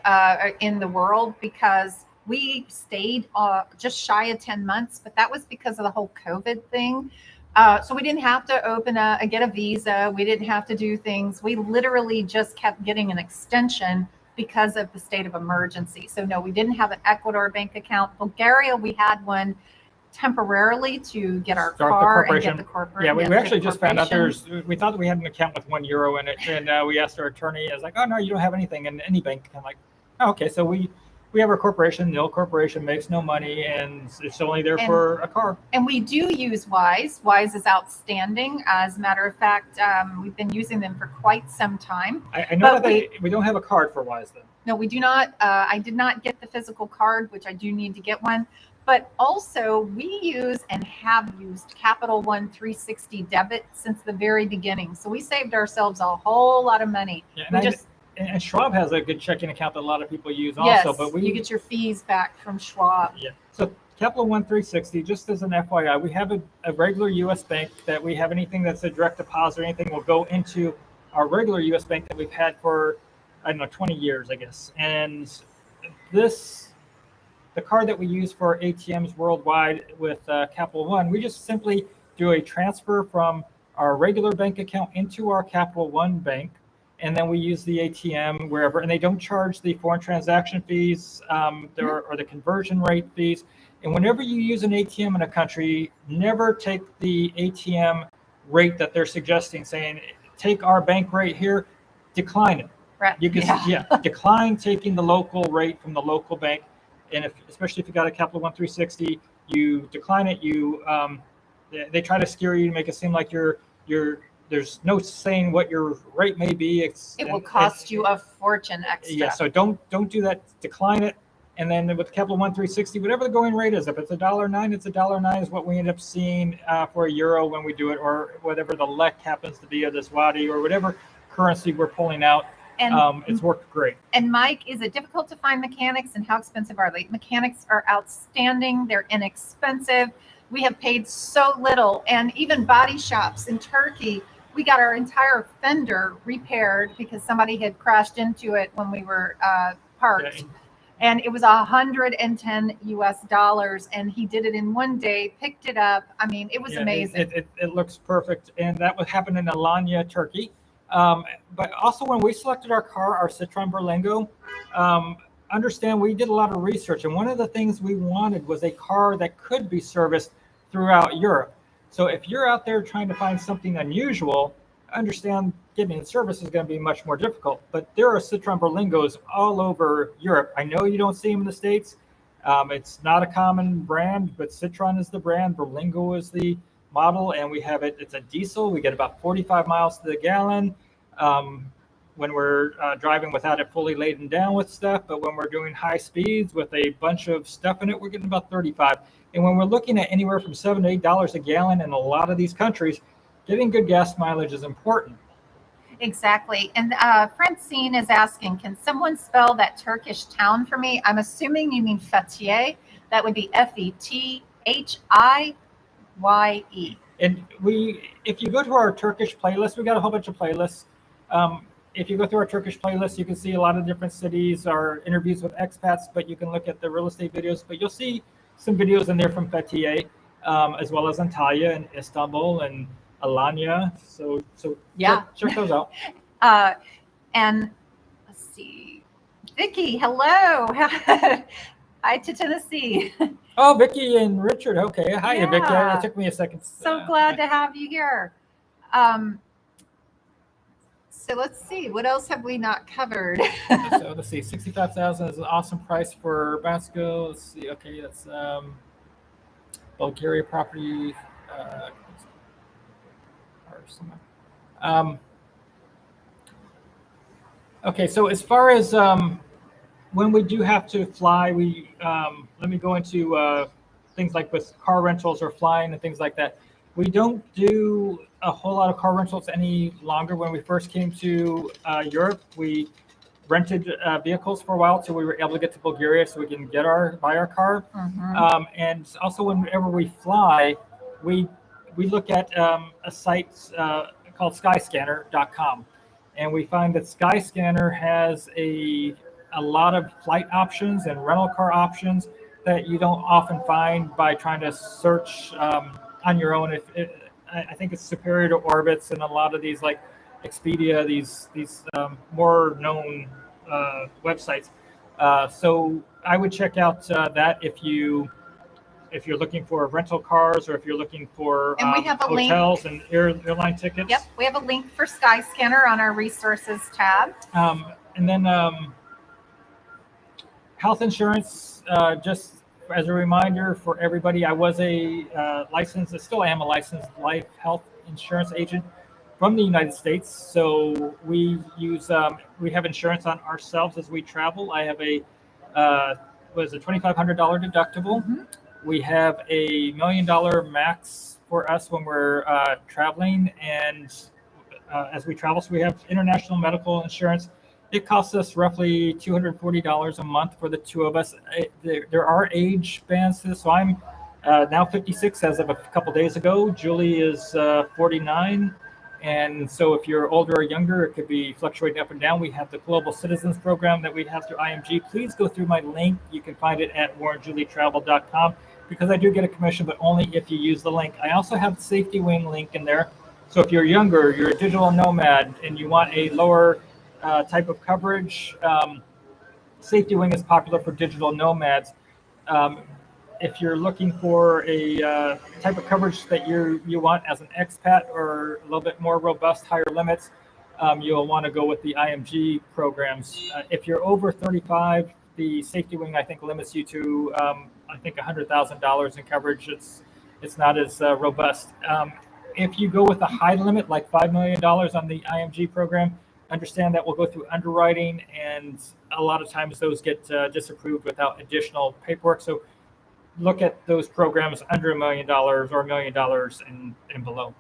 in the world, because we stayed just shy of 10 months, but that was because of the whole COVID thing. So we didn't have to get a visa. We didn't have to do things. We literally just kept getting an extension because of the state of emergency. So no, we didn't have an Ecuador bank account. Bulgaria, we had one temporarily to get our Start the car and corporation. get the corporate. Yeah, we actually just found out corporation. we thought that we had an account with €1 in it, and we asked our attorney. I was like, "Oh no, you don't have anything in any bank." I'm like, "Oh, okay, so we have a corporation. The old corporation makes no money, and it's only there for a car." And we do use Wise. Wise is outstanding. As a matter of fact, we've been using them for quite some time. I know that we don't have a card for Wise though. No, we do not. I did not get the physical card, which I do need to get one. But also, we use and have used Capital One 360 debit since the very beginning. So we saved ourselves a whole lot of money. Yeah, and Schwab has a good checking account that a lot of people use yes, also. But you get your fees back from Schwab. Yeah. So Capital One 360, just as an FYI, we have a regular U.S. bank that we have anything that's a direct deposit or anything will go into our regular U.S. bank that we've had for, I don't know, 20 years, I guess. And the card that we use for ATMs worldwide with Capital One, we just simply do a transfer from our regular bank account into our Capital One bank, and then we use the ATM wherever, and they don't charge the foreign transaction fees or the conversion rate fees. And whenever you use an ATM in a country, never take the ATM rate that they're suggesting, saying, take our bank rate here, decline it. Right. You can decline taking the local rate from the local bank. And especially if you got a Capital One 360, you decline it. They try to scare you to make it seem like there's no saying what your rate may be. It will cost you a fortune extra. Yeah, so don't do that. Decline it. And then with Capital One 360, whatever the going rate is, if it's $1.09, it's $1.09 is what we end up seeing for a euro when we do it, or whatever the lek happens to be, or the zloty, or whatever currency we're pulling out. And it's worked great. And Mike, is it difficult to find mechanics, and how expensive are they? Mechanics are outstanding. They're inexpensive. We have paid so little. And even body shops in Turkey, we got our entire fender repaired because somebody had crashed into it when we were parked. Yeah. And it was $110 US, and he did it in one day, picked it up. I mean, it was amazing. It looks perfect. And that would happen in Alanya, Turkey. But also when we selected our car, our Citroen Berlingo, understand we did a lot of research. And one of the things we wanted was a car that could be serviced throughout Europe. So if you're out there trying to find something unusual, understand getting service is going to be much more difficult. But there are Citroen Berlingos all over Europe. I know you don't see them in the States. It's not a common brand, but Citroen is the brand. Berlingo is the model, and we have it's a diesel. We get about 45 miles to the gallon when we're driving without it fully laden down with stuff. But when we're doing high speeds with a bunch of stuff in it, we're getting about 35. And when we're looking at anywhere from $7 to $8 a gallon in a lot of these countries, getting good gas mileage is important. Exactly. And Francine is asking, can someone spell that Turkish town for me? I'm assuming you mean Fethiye. That would be Fethiye. And if you go to our Turkish playlist, we got a whole bunch of playlists. If you go through our Turkish playlist, you can see a lot of different cities, our interviews with expats, but you can look at the real estate videos. But you'll see some videos in there from Fethiye, as well as Antalya and Istanbul and Alanya. So yeah, check those out. And let's see, Vicky, hello. Hi to Tennessee. Oh, Vicky and Richard. Okay. Hi, Vicky. It took me a second. So glad to have you here. So let's see. What else have we not covered? So let's see. 65,000 is an awesome price for Basco. Let's see. Okay, that's Bulgaria property. Okay, so as far as when we do have to fly, we let me go into things like with car rentals or flying and things like that. We don't do a whole lot of car rentals any longer. When we first came to Europe, we rented vehicles for a while till we were able to get to Bulgaria so we can buy our car. Mm-hmm. And also whenever we fly, we look at a site called skyscanner.com. And we find that Skyscanner has a lot of flight options and rental car options that you don't often find by trying to search on your own. I think it's superior to Orbitz and a lot of these like Expedia, these more known websites. So I would check out that if you're looking for rental cars or if you're looking for And we have a link. hotels and airline tickets. Yep, we have a link for Skyscanner on our resources tab. And then health insurance, just as a reminder for everybody, I was a licensed, I still am a licensed life health insurance agent from the United States. So we use, we have insurance on ourselves as we travel. I have a $2,500 deductible. Mm-hmm. We have a $1 million max for us when we're traveling and as we travel. So we have international medical insurance. It costs us roughly $240 a month for the two of us. There are age bands to this. So I'm now 56 as of a couple days ago. Julie is 49. And so if you're older or younger, it could be fluctuating up and down. We have the Global Citizens Program that we have through IMG. Please go through my link. You can find it at warrenjulietravel.com because I do get a commission, but only if you use the link. I also have the Safety Wing link in there. So if you're younger, you're a digital nomad, and you want a lower type of coverage, Safety Wing is popular for digital nomads. If you're looking for a type of coverage that you want as an expat or a little bit more robust, higher limits, you'll want to go with the IMG programs. If you're over 35, the Safety Wing, I think, limits you to, I think, $100,000 in coverage. It's not as robust. If you go with a high limit, like $5 million on the IMG program, understand that we'll go through underwriting, and a lot of times those get disapproved without additional paperwork. So look at those programs under $1 million or $1 million and below.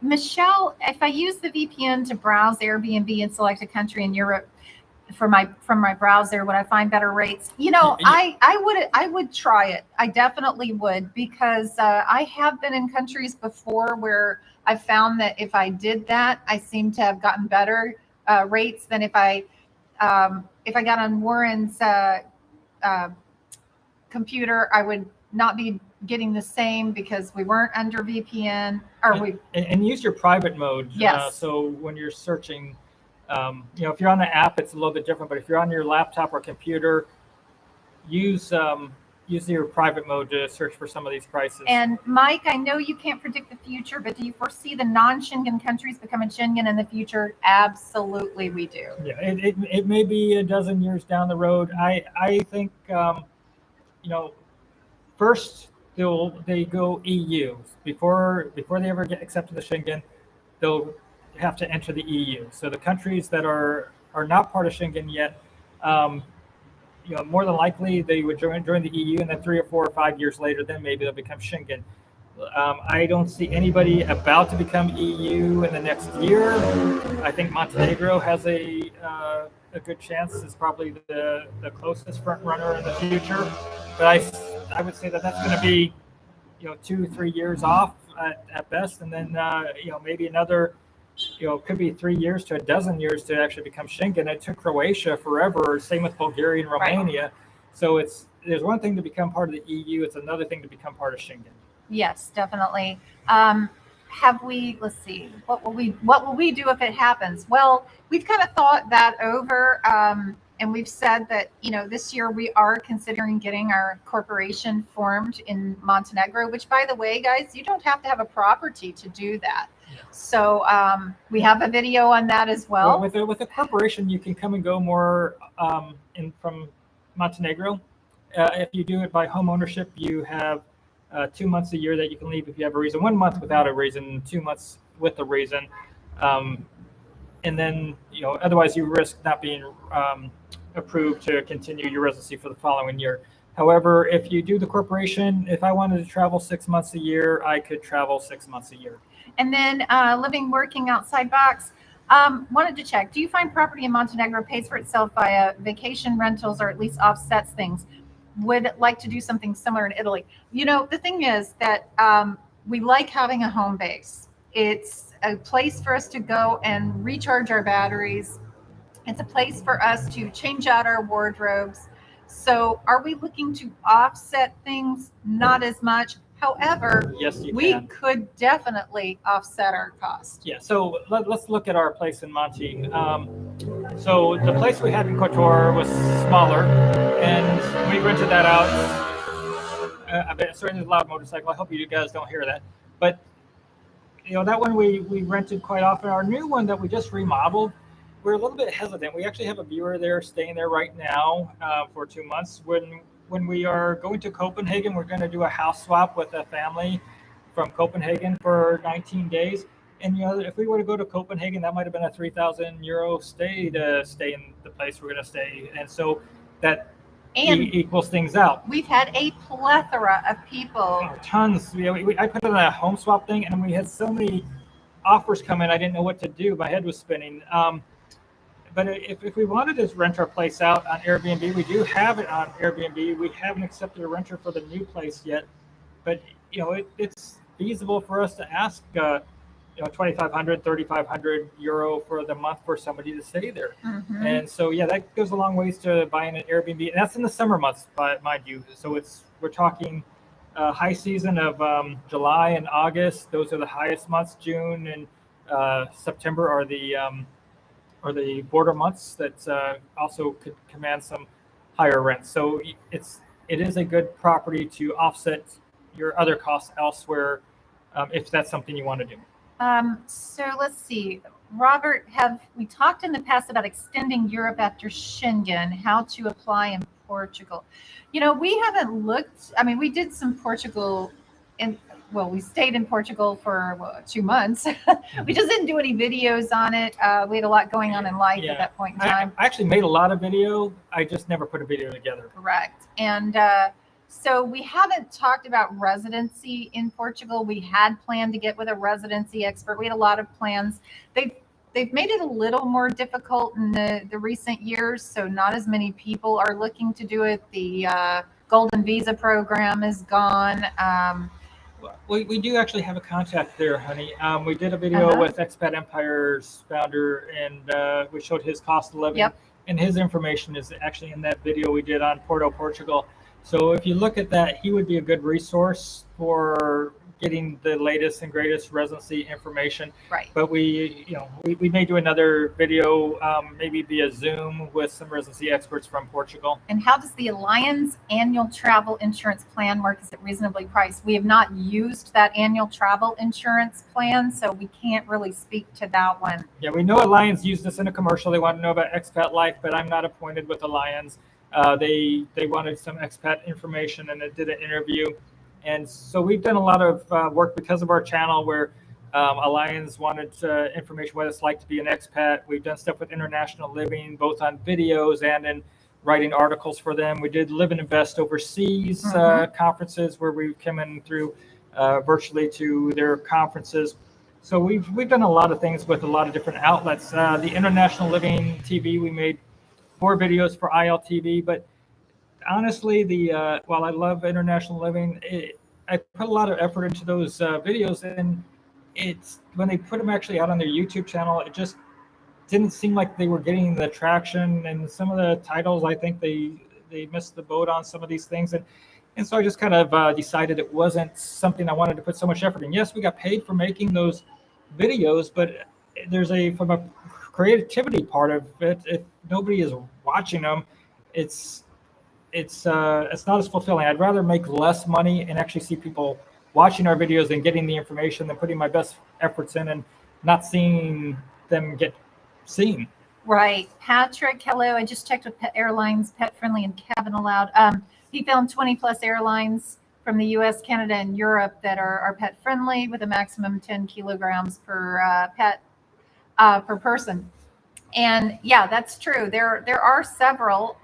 Michelle, if I use the VPN to browse Airbnb and select a country in Europe from my browser, would I find better rates? I would try it. I definitely would, because I have been in countries before where I found that if I did that, I seem to have gotten better rates than if I got on Warren's computer. I would not be getting the same because we weren't under VPN. And use your private mode. Yes. So when you're searching, if you're on the app, it's a little bit different. But if you're on your laptop or computer, use your private mode to search for some of these prices. And Mike, I know you can't predict the future, but do you foresee the non-Schengen countries becoming Schengen in the future? Absolutely, we do. Yeah, it may be a dozen years down the road. I think first they go EU before they ever get accepted to Schengen. They'll have to enter the EU. So the countries that are not part of Schengen yet, more than likely they would join the EU, and then 3 or 4 or 5 years later, then maybe they'll become Schengen. I don't see anybody about to become EU in the next year. I think Montenegro has a good chance. It's probably the closest front runner in the future. But I would say that that's going to be 2-3 years off at best, and then maybe another could be 3 years to a dozen years to actually become Schengen. It took Croatia forever. Same with Bulgaria and Romania. Right. So there's one thing to become part of the EU. It's another thing to become part of Schengen. Yes, definitely. Let's see, what will we do if it happens? Well, we've kind of thought that over, and we've said that, this year we are considering getting our corporation formed in Montenegro, which, by the way, guys, you don't have to have a property to do that. Yeah. So we have a video on that as well. With a corporation, you can come and go more from Montenegro. If you do it by home ownership, you have 2 months a year that you can leave if you have a reason. 1 month without a reason, 2 months with a reason. And then, otherwise you risk not being approved to continue your residency for the following year. However, if you do the corporation, if I wanted to travel 6 months a year, I could travel 6 months a year. And then living, working outside box. Wanted to check, do you find property in Montenegro pays for itself via vacation rentals, or at least offsets things? Would like to do something similar in Italy. The thing is that we like having a home base. It's a place for us to go and recharge our batteries. It's a place for us to change out our wardrobes. So are we looking to offset things? Not as much. However, yes, we could definitely offset our cost. Yeah, so let's look at our place in Monty. So the place we had in Kotor was smaller, and we rented that out. I bet it's a loud motorcycle. I hope you guys don't hear that. But that one we rented quite often. Our new one that we just remodeled, we're a little bit hesitant. We actually have a viewer there staying there right now for 2 months. When we are going to Copenhagen, we're going to do a house swap with a family from Copenhagen for 19 days. And if we were to go to Copenhagen, that might have been a 3,000 euro stay to stay in the place we're going to stay. And so that equals things out. We've had a plethora of people. Tons. I put in a home swap thing, and we had so many offers come in, I didn't know what to do. My head was spinning. But if we wanted to rent our place out on Airbnb, we do have it on Airbnb. We haven't accepted a renter for the new place yet, but it's feasible for us to ask 2,500, 3,500 euro for the month for somebody to stay there. Mm-hmm. And so that goes a long ways to buying an Airbnb, and that's in the summer months, mind you. So we're talking high season of July and August. Those are the highest months. June and September are the border months that also could command some higher rents. So it is a good property to offset your other costs elsewhere if that's something you want to do. So let's see, Robert, have we talked in the past about extending Europe after Schengen, how to apply in Portugal? We haven't looked. I mean, we did some Portugal we stayed in Portugal for 2 months. We just didn't do any videos on it. We had a lot going on in life at that point in time. I actually made a lot of video. I just never put a video together. Correct. And so we haven't talked about residency in Portugal. We had planned to get with a residency expert. We had a lot of plans. They've made it a little more difficult in the recent years, so not as many people are looking to do it. The Golden Visa program is gone. We do actually have a contact there, honey. We did a video with Expat Empire's founder, and we showed his cost of living. Yep. And his information is actually in that video we did on Porto, Portugal. So if you look at that, he would be a good resource for getting the latest and greatest residency information. Right. But we may do another video, maybe via Zoom with some residency experts from Portugal. And how does the Alliance annual travel insurance plan work? Is it reasonably priced? We have not used that annual travel insurance plan, so we can't really speak to that one. Yeah, we know Alliance used this in a commercial. They want to know about expat life, but I'm not appointed with Alliance. They wanted some expat information, and it did an interview. And so we've done a lot of work because of our channel where Alliance wanted information what it's like to be an expat. We've done stuff with International Living, both on videos and in writing articles for them. We did Live and Invest Overseas conferences where we come in through virtually to their conferences. So we've done a lot of things with a lot of different outlets. The International Living TV, we made 4 videos for ILTV, but honestly, while I love International Living, I put a lot of effort into those videos, and it's when they put them actually out on their YouTube channel, it just didn't seem like they were getting the traction, and some of the titles, I think they missed the boat on some of these things, and so I just kind of decided it wasn't something I wanted to put so much effort in. Yes, we got paid for making those videos, but there's from a creativity part of it, if nobody is watching them, it's not as fulfilling. I'd rather make less money and actually see people watching our videos and getting the information than putting my best efforts in and not seeing them get seen. Right. Patrick, hello. I just checked with Pet Airlines, pet friendly and cabin allowed. He found 20 plus airlines from the US, Canada, and Europe that are pet friendly with a maximum 10 kilograms per pet per person. And yeah, that's true. There are several.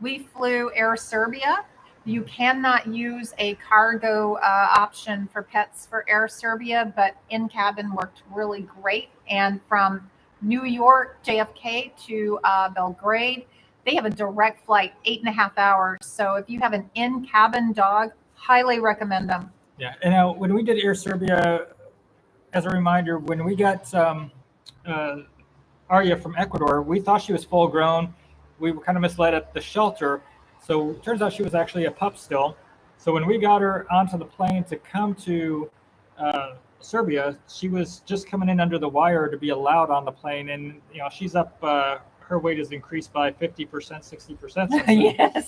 We flew Air Serbia. You cannot use a cargo option for pets for Air Serbia, but in-cabin worked really great. And from New York, JFK to Belgrade, they have a direct flight, 8.5 hours. So if you have an in-cabin dog, highly recommend them. Yeah, and when we did Air Serbia, as a reminder, when we got Arya from Ecuador, we thought she was full grown. We were kind of misled at the shelter. So it turns out she was actually a pup still. So when we got her onto the plane to come to Serbia. She was just coming in under the wire to be allowed on the plane, and she's up. Her weight has increased by 50%, 60%.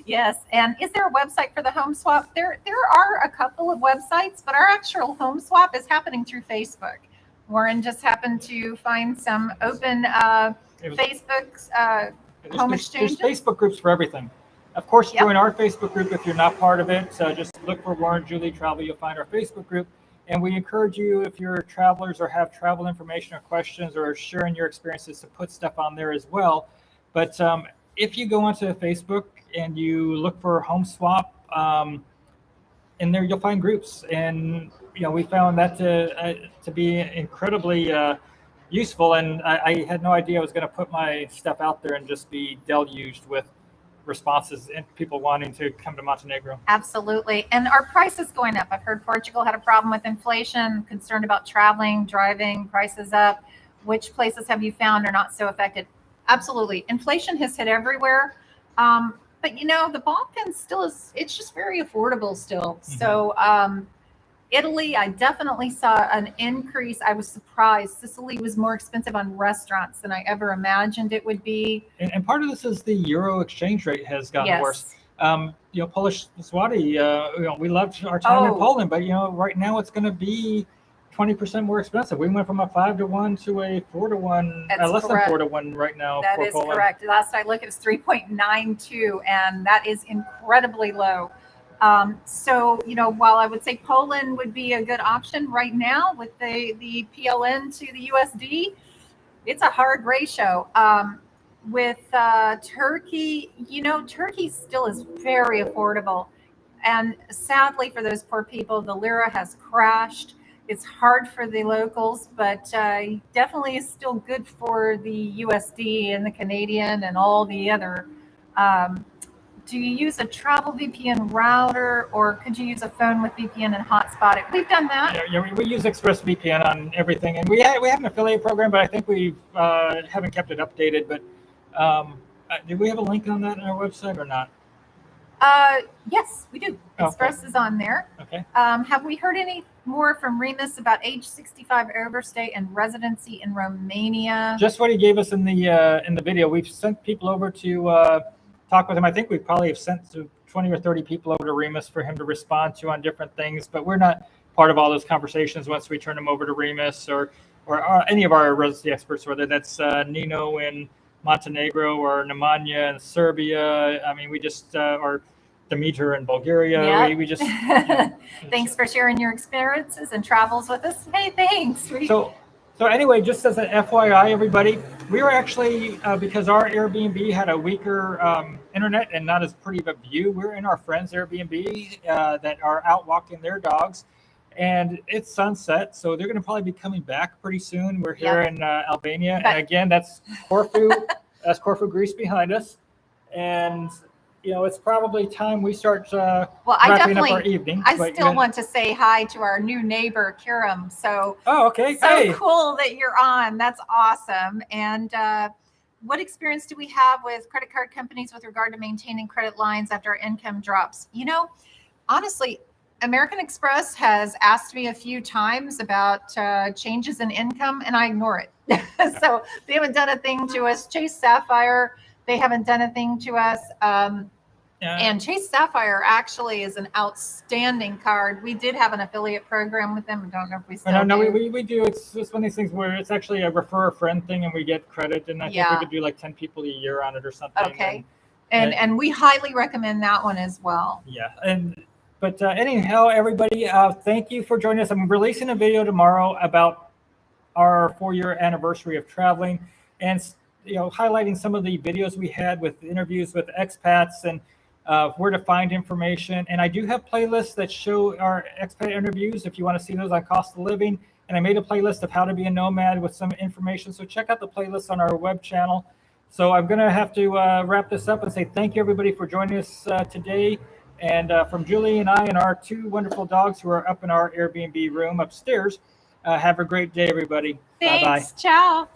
Yes. And is there a website for the home swap? There are a couple of websites, but our actual home swap is happening through Facebook. Warren just happened to find some open Facebook's home exchanges. There's Facebook groups for everything. Of course, Yep. join our Facebook group if you're not part of it. So just look for Warren Julie Travel. You'll find our Facebook group. And we encourage you, if you're travelers or have travel information or questions or sharing your experiences, to put stuff on there as well. But if you go onto Facebook and you look for home swap, in there you'll find groups. And we found that to be incredibly useful. And I had no idea I was going to put my stuff out there and just be deluged with responses and people wanting to come to Montenegro. Absolutely. And our price is going up. I've heard Portugal had a problem with inflation, concerned about traveling, driving, prices up. Which places have you found are not so affected? Absolutely. Inflation has hit everywhere. But the Balkans still it's just very affordable still. Mm-hmm. So Italy, I definitely saw an increase. I was surprised. Sicily was more expensive on restaurants than I ever imagined it would be. And part of this is the euro exchange rate has gotten worse. Polish zloty, we loved our time in Poland, but right now it's going to be 20% more expensive. We went from a 5-to-1 to a 4-to-1, less than 4-to-1 right now. That is Poland. Correct. Last I looked, it was 3.92, and that is incredibly low. So, while I would say Poland would be a good option right now with the PLN to the USD, it's a hard ratio. With Turkey, Turkey still is very affordable. And sadly for those poor people, the lira has crashed. It's hard for the locals, but definitely is still good for the USD and the Canadian and all the other. Do you use a travel VPN router, or could you use a phone with VPN and hotspot it? We've done that. Yeah, we use ExpressVPN on everything, and we have an affiliate program, but I think we haven't kept it updated. But do we have a link on that on our website or not? Yes, we do. Express is on there. Okay. Have we heard any more from Remus about age 65 overstay and residency in Romania? Just what he gave us in the video. We've sent people over to talk with him. I think we probably have sent to 20 or 30 people over to Remus for him to respond to on different things, but we're not part of all those conversations once we turn them over to Remus or any of our residency experts, whether that's Nino in Montenegro or Nemanja in Serbia. I mean, we just or Demeter in Bulgaria. Yep. We just thanks for sharing your experiences and travels with us. Hey, thanks. So anyway, just as an FYI, everybody, we were actually, because our Airbnb had a weaker internet and not as pretty of a view, we're in our friend's Airbnb that are out walking their dogs, and it's sunset, so they're going to probably be coming back pretty soon. We're here in Albania, and again, that's Corfu. That's Corfu, Greece behind us, and it's probably time we start wrapping up our evening. I still want to say hi to our new neighbor, Kiram. So, okay. So cool that you're on. That's awesome. And what experience do we have with credit card companies with regard to maintaining credit lines after our income drops? Honestly, American Express has asked me a few times about changes in income, and I ignore it. So they haven't done a thing to us. Chase Sapphire, they haven't done a thing to us. And Chase Sapphire actually is an outstanding card. We did have an affiliate program with them. I don't know if we still do. No, we do. It's just one of these things where it's actually a refer a friend thing, and we get credit. And I think we could do like 10 people a year on it or something. Okay. And we highly recommend that one as well. Yeah. But anyhow, everybody, thank you for joining us. I'm releasing a video tomorrow about our 4-year anniversary of traveling, and highlighting some of the videos we had with interviews with expats and where to find information. And I do have playlists that show our expat interviews if you want to see those on cost of living. And I made a playlist of how to be a nomad with some information. So check out the playlist on our web channel. So I'm going to have to wrap this up and say thank you, everybody, for joining us today. And from Julie and I and our 2 wonderful dogs who are up in our Airbnb room upstairs, have a great day, everybody. Thanks. Bye-bye. Ciao.